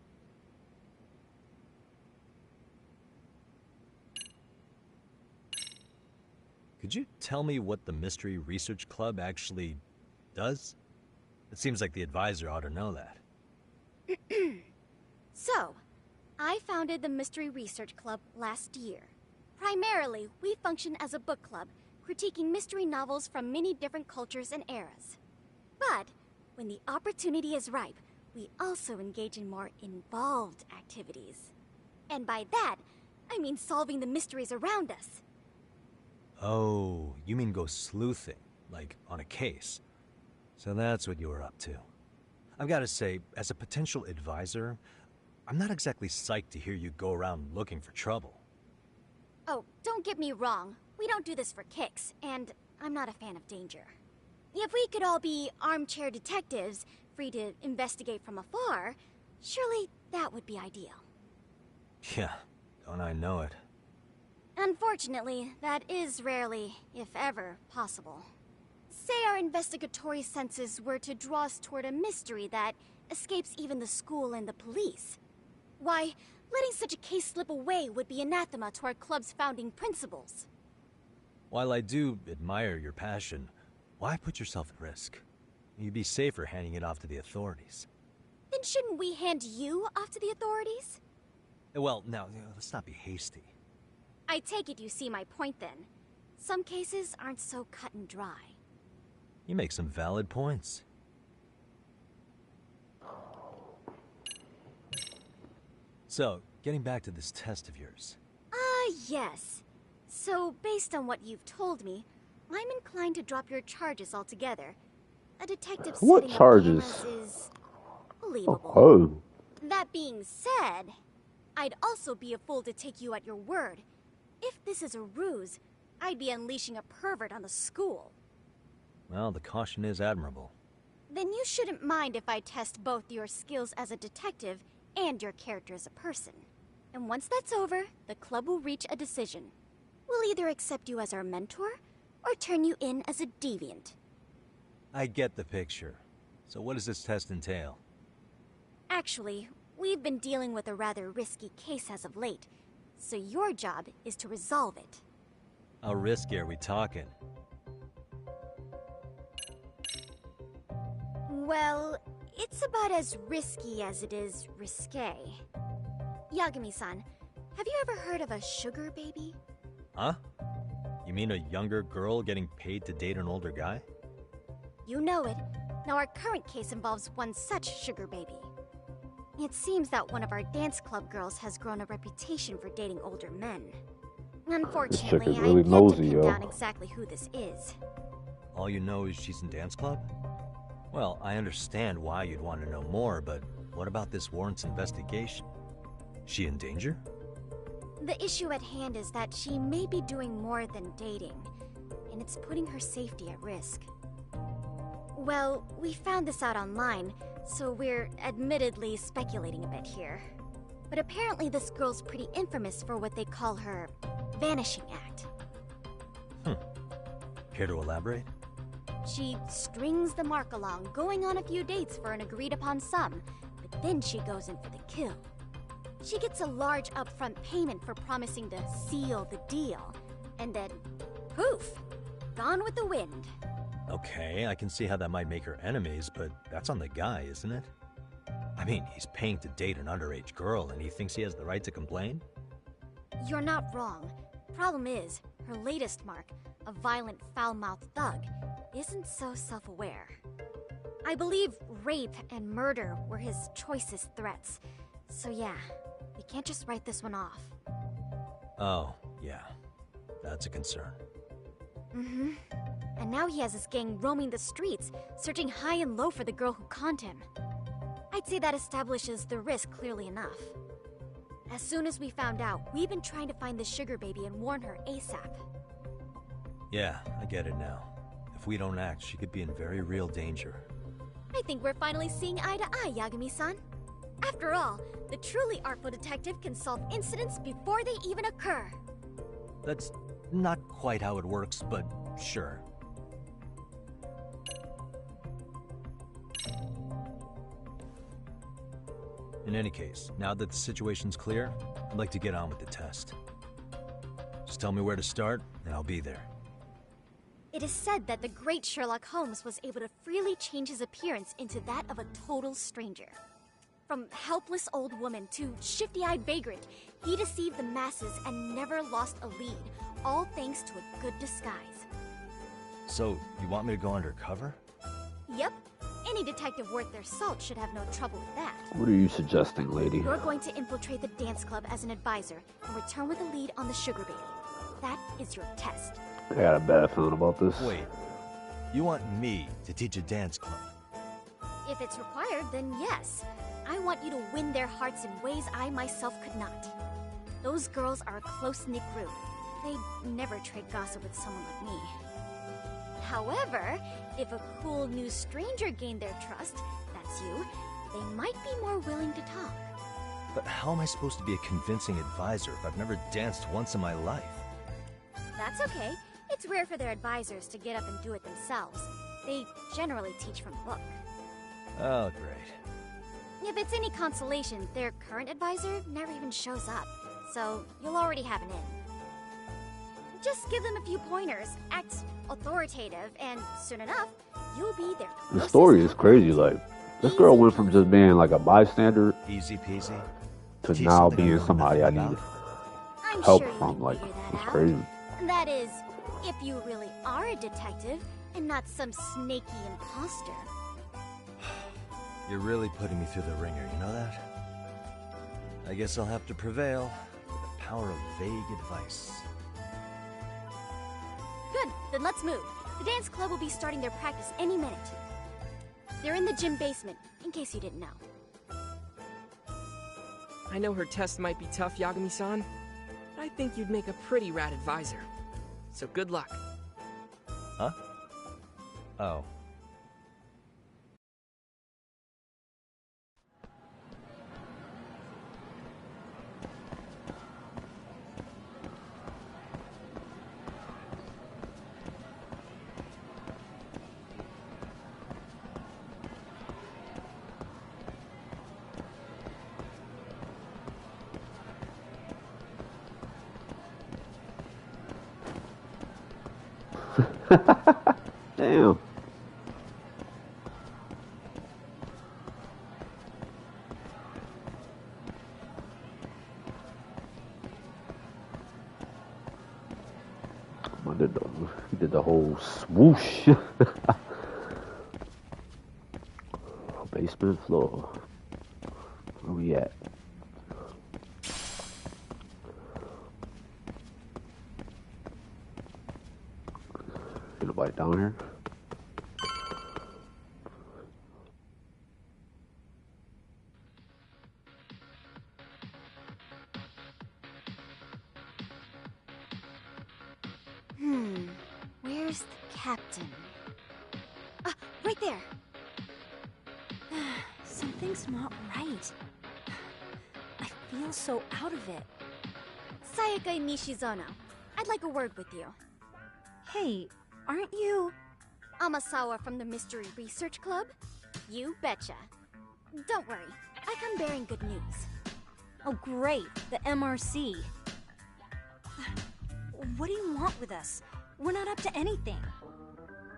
Could you tell me what the Mystery Research Club actually does? It seems like the advisor ought to know that. So, I founded the Mystery Research Club last year. Primarily, we function as a book club, critiquing mystery novels from many different cultures and eras. But, when the opportunity is ripe, we also engage in more involved activities. And by that, I mean solving the mysteries around us. Oh, you mean go sleuthing, like on a case. So that's what you were up to. I've got to say, as a potential advisor, I'm not exactly psyched to hear you go around looking for trouble. Oh, don't get me wrong. We don't do this for kicks, and I'm not a fan of danger. If we could all be armchair detectives, free to investigate from afar, surely that would be ideal. Yeah, don't I know it. Unfortunately, that is rarely, if ever, possible. Say our investigatory senses were to draw us toward a mystery that escapes even the school and the police. Why, letting such a case slip away would be anathema to our club's founding principles. While I do admire your passion, why put yourself at risk? You'd be safer handing it off to the authorities. Then shouldn't we hand you off to the authorities? Well, now, let's not be hasty. I take it you see my point then. Some cases aren't so cut and dry. You make some valid points. So, getting back to this test of yours. Yes. So, based on what you've told me, I'm inclined to drop your charges altogether. A detective What setting charges? up cameras is believable. Oh. That being said, I'd also be a fool to take you at your word. If this is a ruse, I'd be unleashing a pervert on the school. Well, the caution is admirable. Then you shouldn't mind if I test both your skills as a detective and your character as a person. And once that's over, the club will reach a decision. We'll either accept you as our mentor, or turn you in as a deviant. I get the picture. So what does this test entail? Actually, we've been dealing with a rather risky case as of late, so your job is to resolve it. How risky are we talking? Well, it's about as risky as it is risque. Yagami-san, have you ever heard of a sugar baby? Huh? You mean a younger girl getting paid to date an older guy? You know it. Now our current case involves one such sugar baby. It seems that one of our dance club girls has grown a reputation for dating older men. Unfortunately, is really I've yet nosy, to pin yo. down exactly who this is. All you know is she's in dance club? Well, I understand why you'd want to know more, but what about this warrants investigation? She in danger? The issue at hand is that she may be doing more than dating, and it's putting her safety at risk. Well, we found this out online, so we're admittedly speculating a bit here. But apparently this girl's pretty infamous for what they call her vanishing act. Care to elaborate? She strings the mark along, going on a few dates for an agreed-upon sum, but then she goes in for the kill. She gets a large upfront payment for promising to seal the deal, and then, poof, gone with the wind. Okay, I can see how that might make her enemies, but that's on the guy, isn't it? I mean, he's paying to date an underage girl, and he thinks he has the right to complain? You're not wrong. Problem is, her latest mark, a violent, foul-mouthed thug, isn't so self-aware. I believe rape and murder were his choicest threats. So yeah, we can't just write this one off. Oh, yeah. That's a concern. Mm-hmm. And now he has his gang roaming the streets, searching high and low for the girl who conned him. I'd say that establishes the risk clearly enough. As soon as we found out, we've been trying to find the sugar baby and warn her ASAP. Yeah, I get it now. If we don't act, she could be in very real danger. I think we're finally seeing eye to eye, Yagami-san. After all, the truly artful detective can solve incidents before they even occur. That's not quite how it works, but sure. In any case, now that the situation's clear, I'd like to get on with the test. Just tell me where to start, and I'll be there. It is said that the great Sherlock Holmes was able to freely change his appearance into that of a total stranger. From helpless old woman to shifty-eyed vagrant, he deceived the masses and never lost a lead, all thanks to a good disguise. So, you want me to go undercover? Yep, Any detective worth their salt should have no trouble with that. What are you suggesting, lady? You're going to infiltrate the dance club as an advisor and return with a lead on the sugar baby. That is your test. I got a bad feeling about this. Wait, you want me to teach a dance club? If it's required, then yes. I want you to win their hearts in ways I myself could not. Those girls are a close-knit group. They'd never trade gossip with someone like me. However, if a cool new stranger gained their trust, that's you, they might be more willing to talk. But how am I supposed to be a convincing advisor if I've never danced once in my life? That's okay. It's rare for their advisors to get up and do it themselves. They generally teach from a book. Oh, great. If it's any consolation, their current advisor never even shows up, so you'll already have an in. Just give them a few pointers, act authoritative, and soon enough, you'll be their The story is crazy. Like, this girl went from just being like a bystander, easy peasy, to now being somebody I need I'm help sure you from. can Like, figure that it's out. crazy. That is, if you really are a detective and not some snaky imposter. You're really putting me through the ringer, you know that? I guess I'll have to prevail with the power of vague advice. Good, then let's move. The dance club will be starting their practice any minute. They're in the gym basement, in case you didn't know. I know her test might be tough, Yagami-san, but I think you'd make a pretty rad advisor. So good luck. Huh? Oh. Damn. He did the whole swoosh. Basement floor. Where we at? Ain't nobody down here? Where's the captain? Ah, right there! Something's not right. I feel so out of it. Sayaka Nishizono, I'd like a word with you. Hey, aren't you... Amasawa from the Mystery Research Club? You betcha. Don't worry, I come bearing good news. Oh great, the MRC. What do you want with us? We're not up to anything.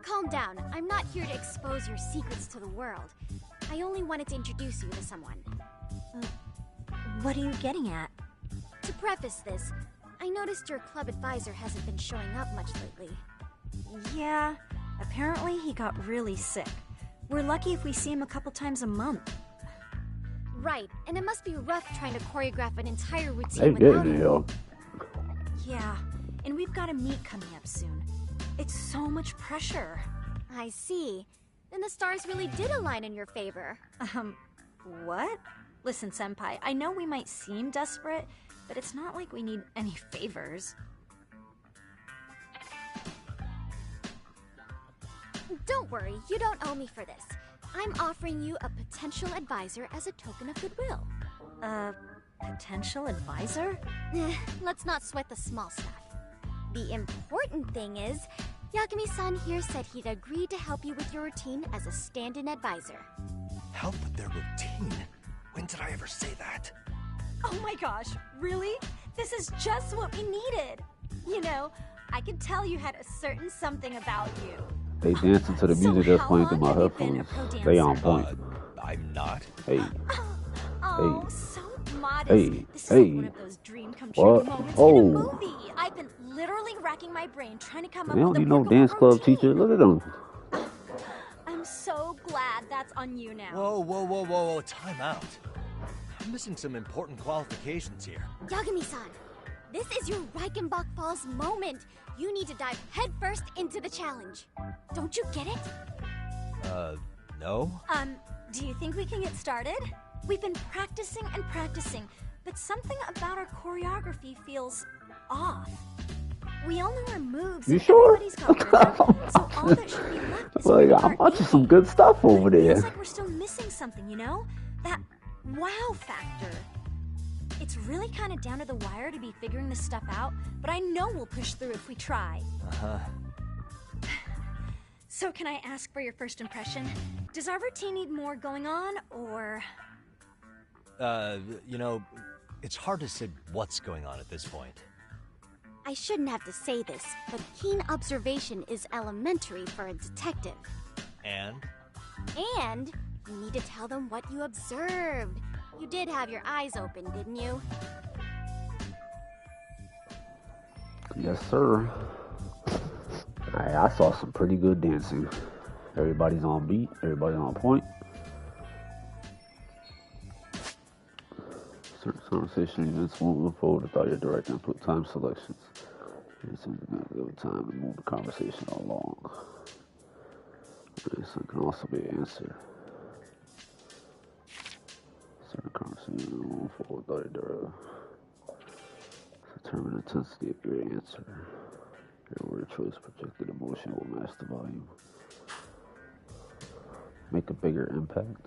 Calm down, I'm not here to expose your secrets to the world. I only wanted to introduce you to someone. What are you getting at? To preface this, I noticed your club advisor hasn't been showing up much lately. Yeah, apparently he got really sick. We're lucky if we see him a couple times a month. Right, and it must be rough trying to choreograph an entire routine They without getting it, him. yo. Yeah, and we've got a meet coming up soon. It's so much pressure. I see. Then the stars really did align in your favor. What? Listen, Senpai, I know we might seem desperate, but it's not like we need any favors. Don't worry, you don't owe me for this. I'm offering you a potential advisor as a token of goodwill. Potential advisor? Let's not sweat the small stuff. The important thing is, Yagami-san here said he'd agreed to help you with your routine as a stand-in advisor. Help with their routine? When did I ever say that? Oh my gosh, really? This is just what we needed. You know, I could tell you had a certain something about you. They dancing to the music that's playing through my headphones. They on point. I'm not. Hey. Oh, Hey. so modest. Hey. This is Hey. like one of those dream come true What? moments Oh. in a movie. I've been literally racking my brain trying to come They up don't with a need no workable dance club routine. teacher. Look at them. I'm so glad that's that's on you now. Whoa, time out. I'm missing some important qualifications here. Yagami-san, this is your Reichenbach Falls moment. You need to dive headfirst into the challenge. Don't you get it? No? Do you think we can get started? We've been practicing and practicing, but something about our choreography feels off. We all know our moves. You sure? Everybody's got rhythm, so all that should be left is Like, our I'm watching some good stuff over It there. feels like we're still missing something, you know? That wow factor. It's really kind of down to the wire to be figuring this stuff out, but I know we'll push through if we try. Uh-huh. So can I ask for your first impression? Does our routine need more going on, or...? You know, it's hard to say what's going on at this point. I shouldn't have to say this, but keen observation is elementary for a detective. And? And you need to tell them what you observed. You did have your eyes open, didn't you? Yes, sir. I saw some pretty good dancing. Everybody's on beat. Everybody's on point. Certain conversation events moving forward without your direct input time selections. It's a good time to move the conversation along. This can also be an answer. Certain conversation moving forward without your direct. Determine the intensity of your answer. Your word choice projected emotion will match the volume. Make a bigger impact.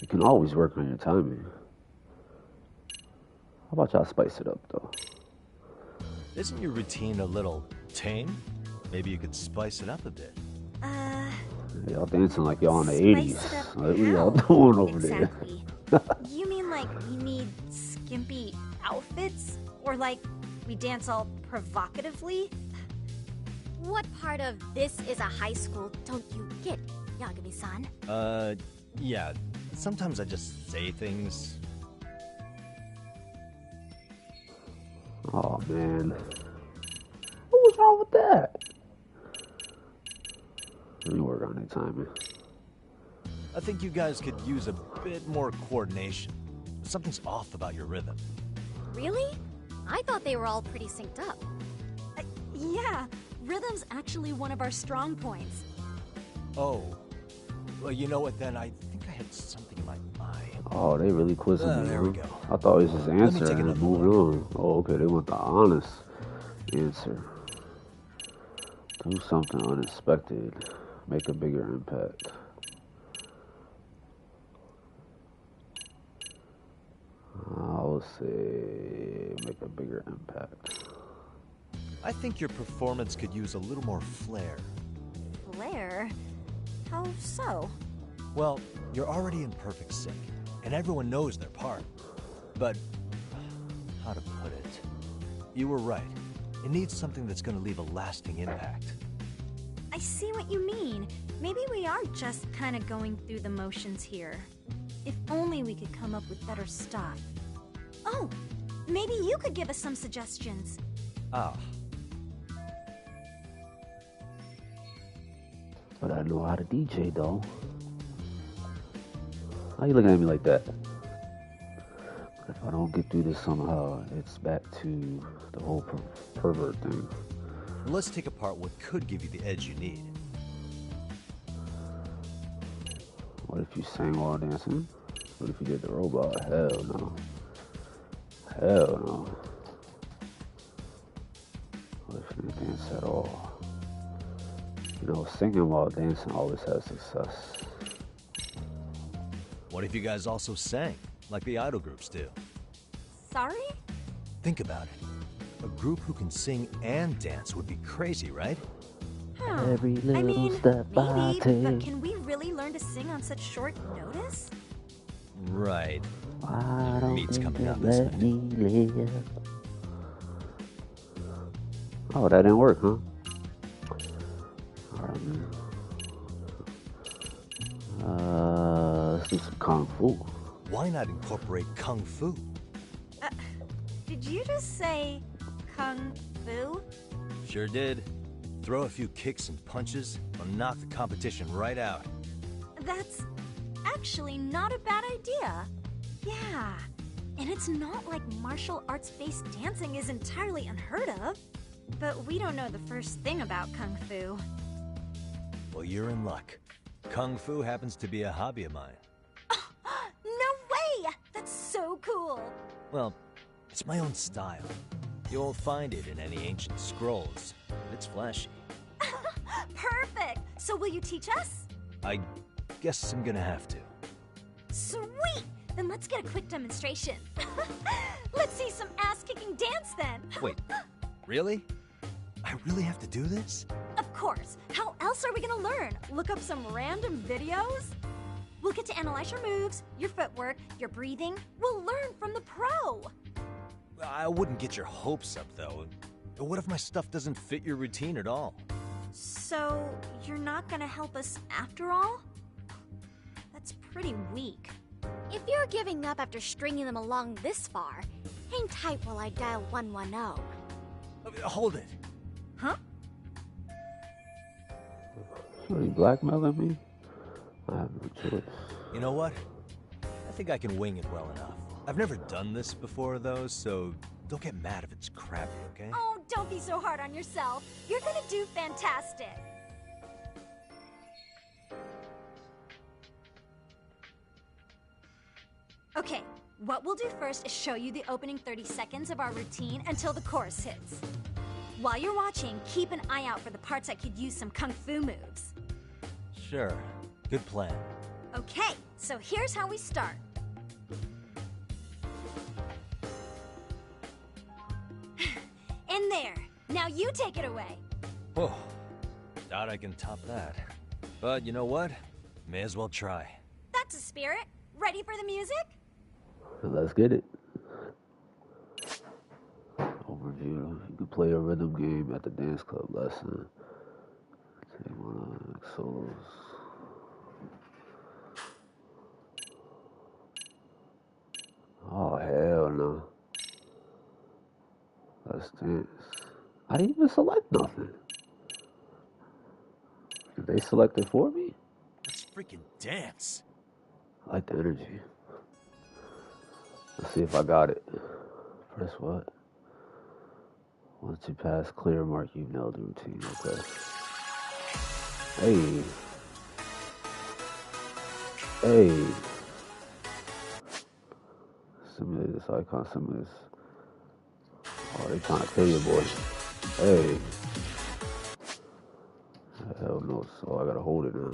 You can always work on your timing. How about y'all spice it up, though? Isn't your routine a little tame? Maybe you could spice it up a bit. Y'all dancing like y'all in the Spice 80s. it up Like, what y'all how? doing over Exactly. You mean like we need skimpy outfits? Or like we dance all provocatively? What part of this is a high school don't you get, Yagami-san? Yeah. Sometimes I just say things. Oh, man. What was wrong with that? Let me work on that timing. I think you guys could use a bit more coordination. Something's off about your rhythm. Really? I thought they were all pretty synced up. Yeah, rhythm's actually one of our strong points. Oh. Well, you know what then? I think I had something in my eye. Oh, they really quizzing me. There huh? we go. I thought it was just Let me answer take and another moving on. Oh, okay, they want the honest answer. Do something unexpected. Make a bigger impact. I would say make a bigger impact. I think your performance could use a little more flair. Flair? How so? Well, you're already in perfect sync, and everyone knows their part. But, how to put it? You were right. It needs something that's going to leave a lasting impact. I see what you mean. Maybe we are just kind of going through the motions here. If only we could come up with better stuff. Oh, maybe you could give us some suggestions. Ah. But I know how to DJ, though. How you looking at me like that? If I don't get through this somehow, it's back to the whole pervert thing. Let's take apart what could give you the edge you need. What if you sang while dancing? What if you did the robot? Hell no. Hell no. What if you didn't dance at all? You know, singing while dancing always has success. What if you guys also sang, like the idol groups do? Sorry? Think about it. A group who can sing and dance would be crazy, right? Huh. Every little I mean, step I maybe, take. but can we really learn to sing on such short notice? Right. Why don't Meet's they coming up, let isn't it? me live? Oh, that didn't work, huh? Alright, man. Let's do some Kung Fu. Why not incorporate Kung Fu? Did you just say Kung Fu? Sure did. Throw a few kicks and punches, or knock the competition right out. That's actually not a bad idea. Yeah, and it's not like martial arts-based dancing is entirely unheard of. But we don't know the first thing about Kung Fu. Well, you're in luck. Kung Fu happens to be a hobby of mine. No way! That's so cool! Well, it's my own style. You won't find it in any ancient scrolls. It's flashy. Perfect! So will you teach us? I guess I'm gonna have to. Sweet! Then let's get a quick demonstration. Let's see some ass-kicking dance then! Wait, really? I really have to do this? Of course! How else are we gonna learn? Look up some random videos? We'll get to analyze your moves, your footwork, your breathing. We'll learn from the pro! I wouldn't get your hopes up, though. What if my stuff doesn't fit your routine at all? So, you're not gonna help us after all? That's pretty weak. If you're giving up after stringing them along this far, hang tight while I dial 110. Hold it. Huh? Are you blackmailing me? I have no choice. You know what? I think I can wing it well enough. I've never done this before, though, so don't get mad if it's crappy, okay? Oh, don't be so hard on yourself. You're gonna do fantastic. Okay, what we'll do first is show you the opening 30 seconds of our routine until the chorus hits. While you're watching, keep an eye out for the parts that could use some Kung Fu moves. Sure. Good plan. Okay, so here's how we start. In there. Now you take it away. Oh, doubt I can top that. But you know what? May as well try. That's a spirit. Ready for the music? Let's get it. Overview. You can play a rhythm game at the dance club lesson. Take one solos. Oh, hell no. Let's dance. I didn't even select nothing. Did they select it for me? Let's freaking dance. I like the energy. Let's see if I got it. Press what? Once you pass clear mark, you've nailed the routine. Okay. Hey. Hey. Simulate this icon, simulate this. Oh, they trying to kill you, boy. Hey. Hell no, so I gotta hold it now.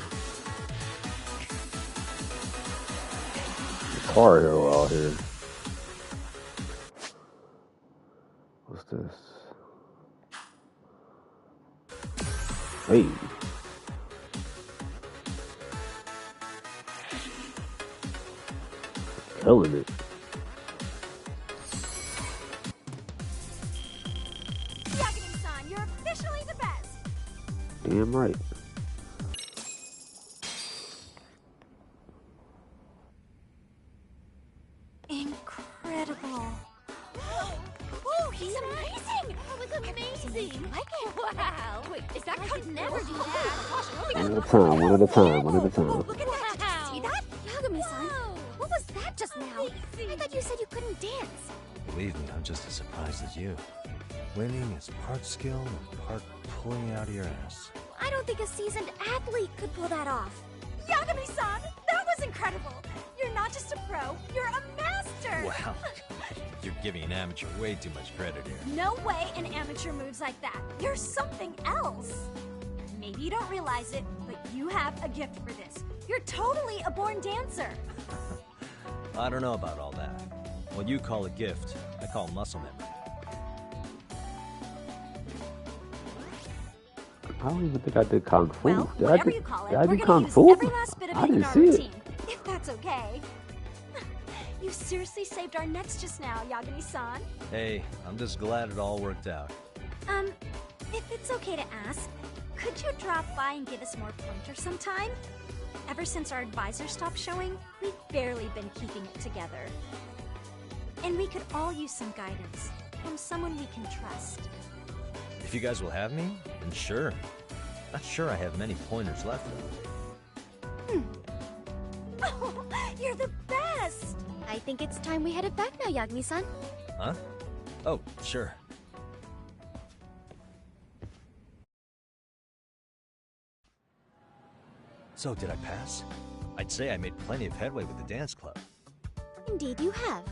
Guitar hero out here. What's this? Hey. Killing it. Yagami-san, you're officially the best. Damn right. Incredible. Oh, he's amazing! That was amazing! Wow! Wait, is that could never do that? One at a time, one at a time, one at a time. Look at that! Did you see that? Yagami-san, what was that just now? I thought you said you couldn't dance. Believe me, I'm just as surprised as you. Winning is part skill and part pulling it out of your ass. I don't think a seasoned athlete could pull that off. Yagami-san, that was incredible. You're not just a pro, you're a master. Wow. You're giving an amateur way too much credit here. No way an amateur moves like that. You're something else. Maybe you don't realize it, but you have a gift for this. You're totally a born dancer. I don't know about all that. What you call a gift, I call muscle memory. I don't even think I did Kung Fu. Well, did whatever I you call it, did I we're do gonna Kung use Fu? every last bit of I it in didn't our see it. routine, if that's okay. You seriously saved our necks just now, Yagami-san. Hey, I'm just glad it all worked out. If it's okay to ask, could you drop by and give us more pointers sometime? Ever since our advisor stopped showing, we've barely been keeping it together. And we could all use some guidance from someone we can trust. If you guys will have me, then sure. Not sure I have many pointers left, though. Oh, you're the best! I think it's time we headed back now, Yagami-san. Huh? Oh, sure. So, did I pass? I'd say I made plenty of headway with the dance club. Indeed you have.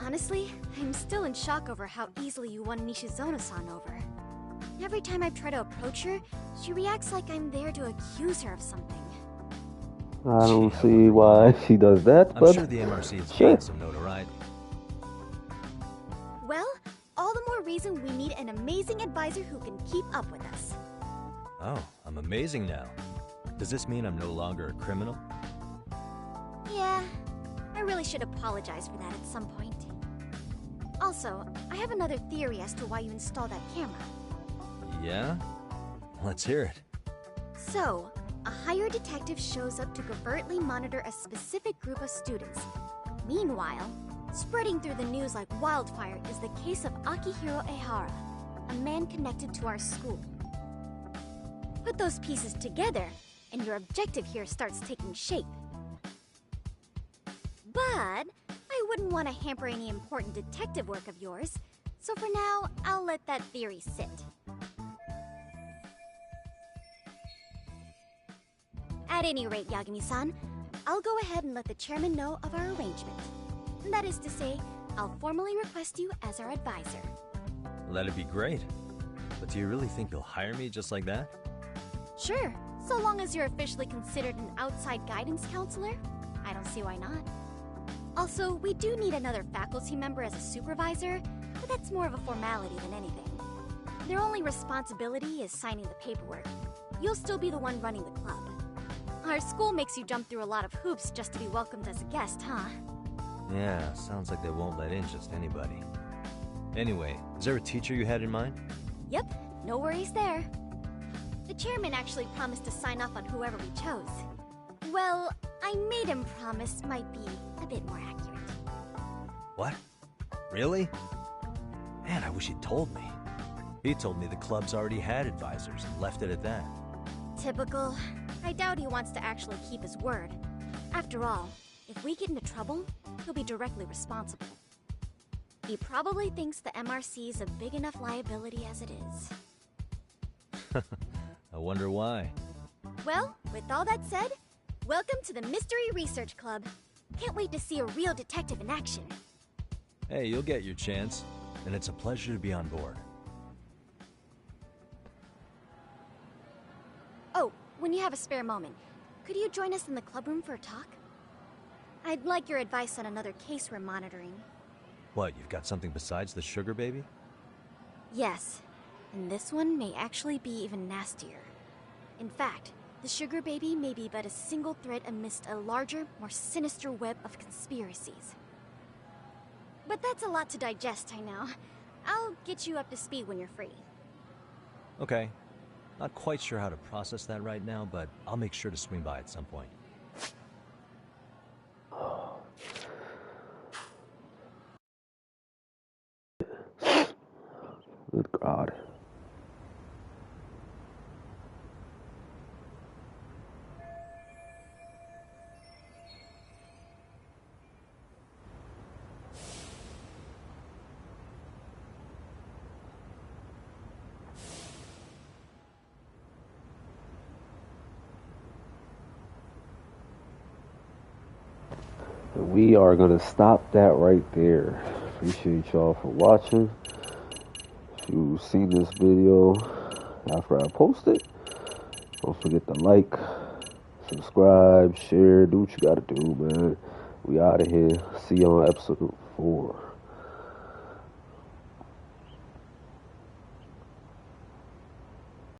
Honestly, I'm still in shock over how easily you won Nishizono-san over. Every time I try to approach her, she reacts like I'm there to accuse her of something. I don't see why she does that, but I'm sure the MRC has gained some notoriety. Well, all the more reason we need an amazing advisor who can keep up with us. Oh, I'm amazing now. Does this mean I'm no longer a criminal? Yeah, I really should apologize for that at some point. Also, I have another theory as to why you installed that camera. Yeah? Let's hear it. So, a hired detective shows up to covertly monitor a specific group of students. Meanwhile, spreading through the news like wildfire is the case of Akihiro Ehara, a man connected to our school. Put those pieces together, and your objective here starts taking shape. But I wouldn't want to hamper any important detective work of yours, so for now, I'll let that theory sit. At any rate, Yagami-san, I'll go ahead and let the chairman know of our arrangement. That is to say, I'll formally request you as our advisor. That'd be great. But do you really think you'll hire me just like that? Sure, so long as you're officially considered an outside guidance counselor. I don't see why not. Also, we do need another faculty member as a supervisor, but that's more of a formality than anything. Their only responsibility is signing the paperwork. You'll still be the one running the club. Our school makes you jump through a lot of hoops just to be welcomed as a guest, huh? Yeah, sounds like they won't let in just anybody. Anyway, is there a teacher you had in mind? Yep, no worries there. The chairman actually promised to sign off on whoever we chose. Well, I made him promise might be a bit more accurate. What? Really? Man, I wish he'd told me. He told me the club's already had advisors and left it at that. Typical. I doubt he wants to actually keep his word. After all, if we get into trouble, he'll be directly responsible. He probably thinks the MRC is a big enough liability as it is. I wonder why. Well, with all that said, welcome to the Mystery Research Club. Can't wait to see a real detective in action. Hey, you'll get your chance, and it's a pleasure to be on board. Oh, when you have a spare moment, could you join us in the clubroom for a talk? I'd like your advice on another case we're monitoring. What, you've got something besides the sugar baby? Yes, and this one may actually be even nastier. In fact, the sugar baby may be but a single thread amidst a larger, more sinister web of conspiracies. But that's a lot to digest, I know. I'll get you up to speed when you're free. Okay. Not quite sure how to process that right now, but I'll make sure to swing by at some point. Good God. We are going to stop that right there. Appreciate y'all for watching. If you've seen this video after I post it, don't forget to like, subscribe, share, do what you gotta do, man. We out of here. See you on episode 4.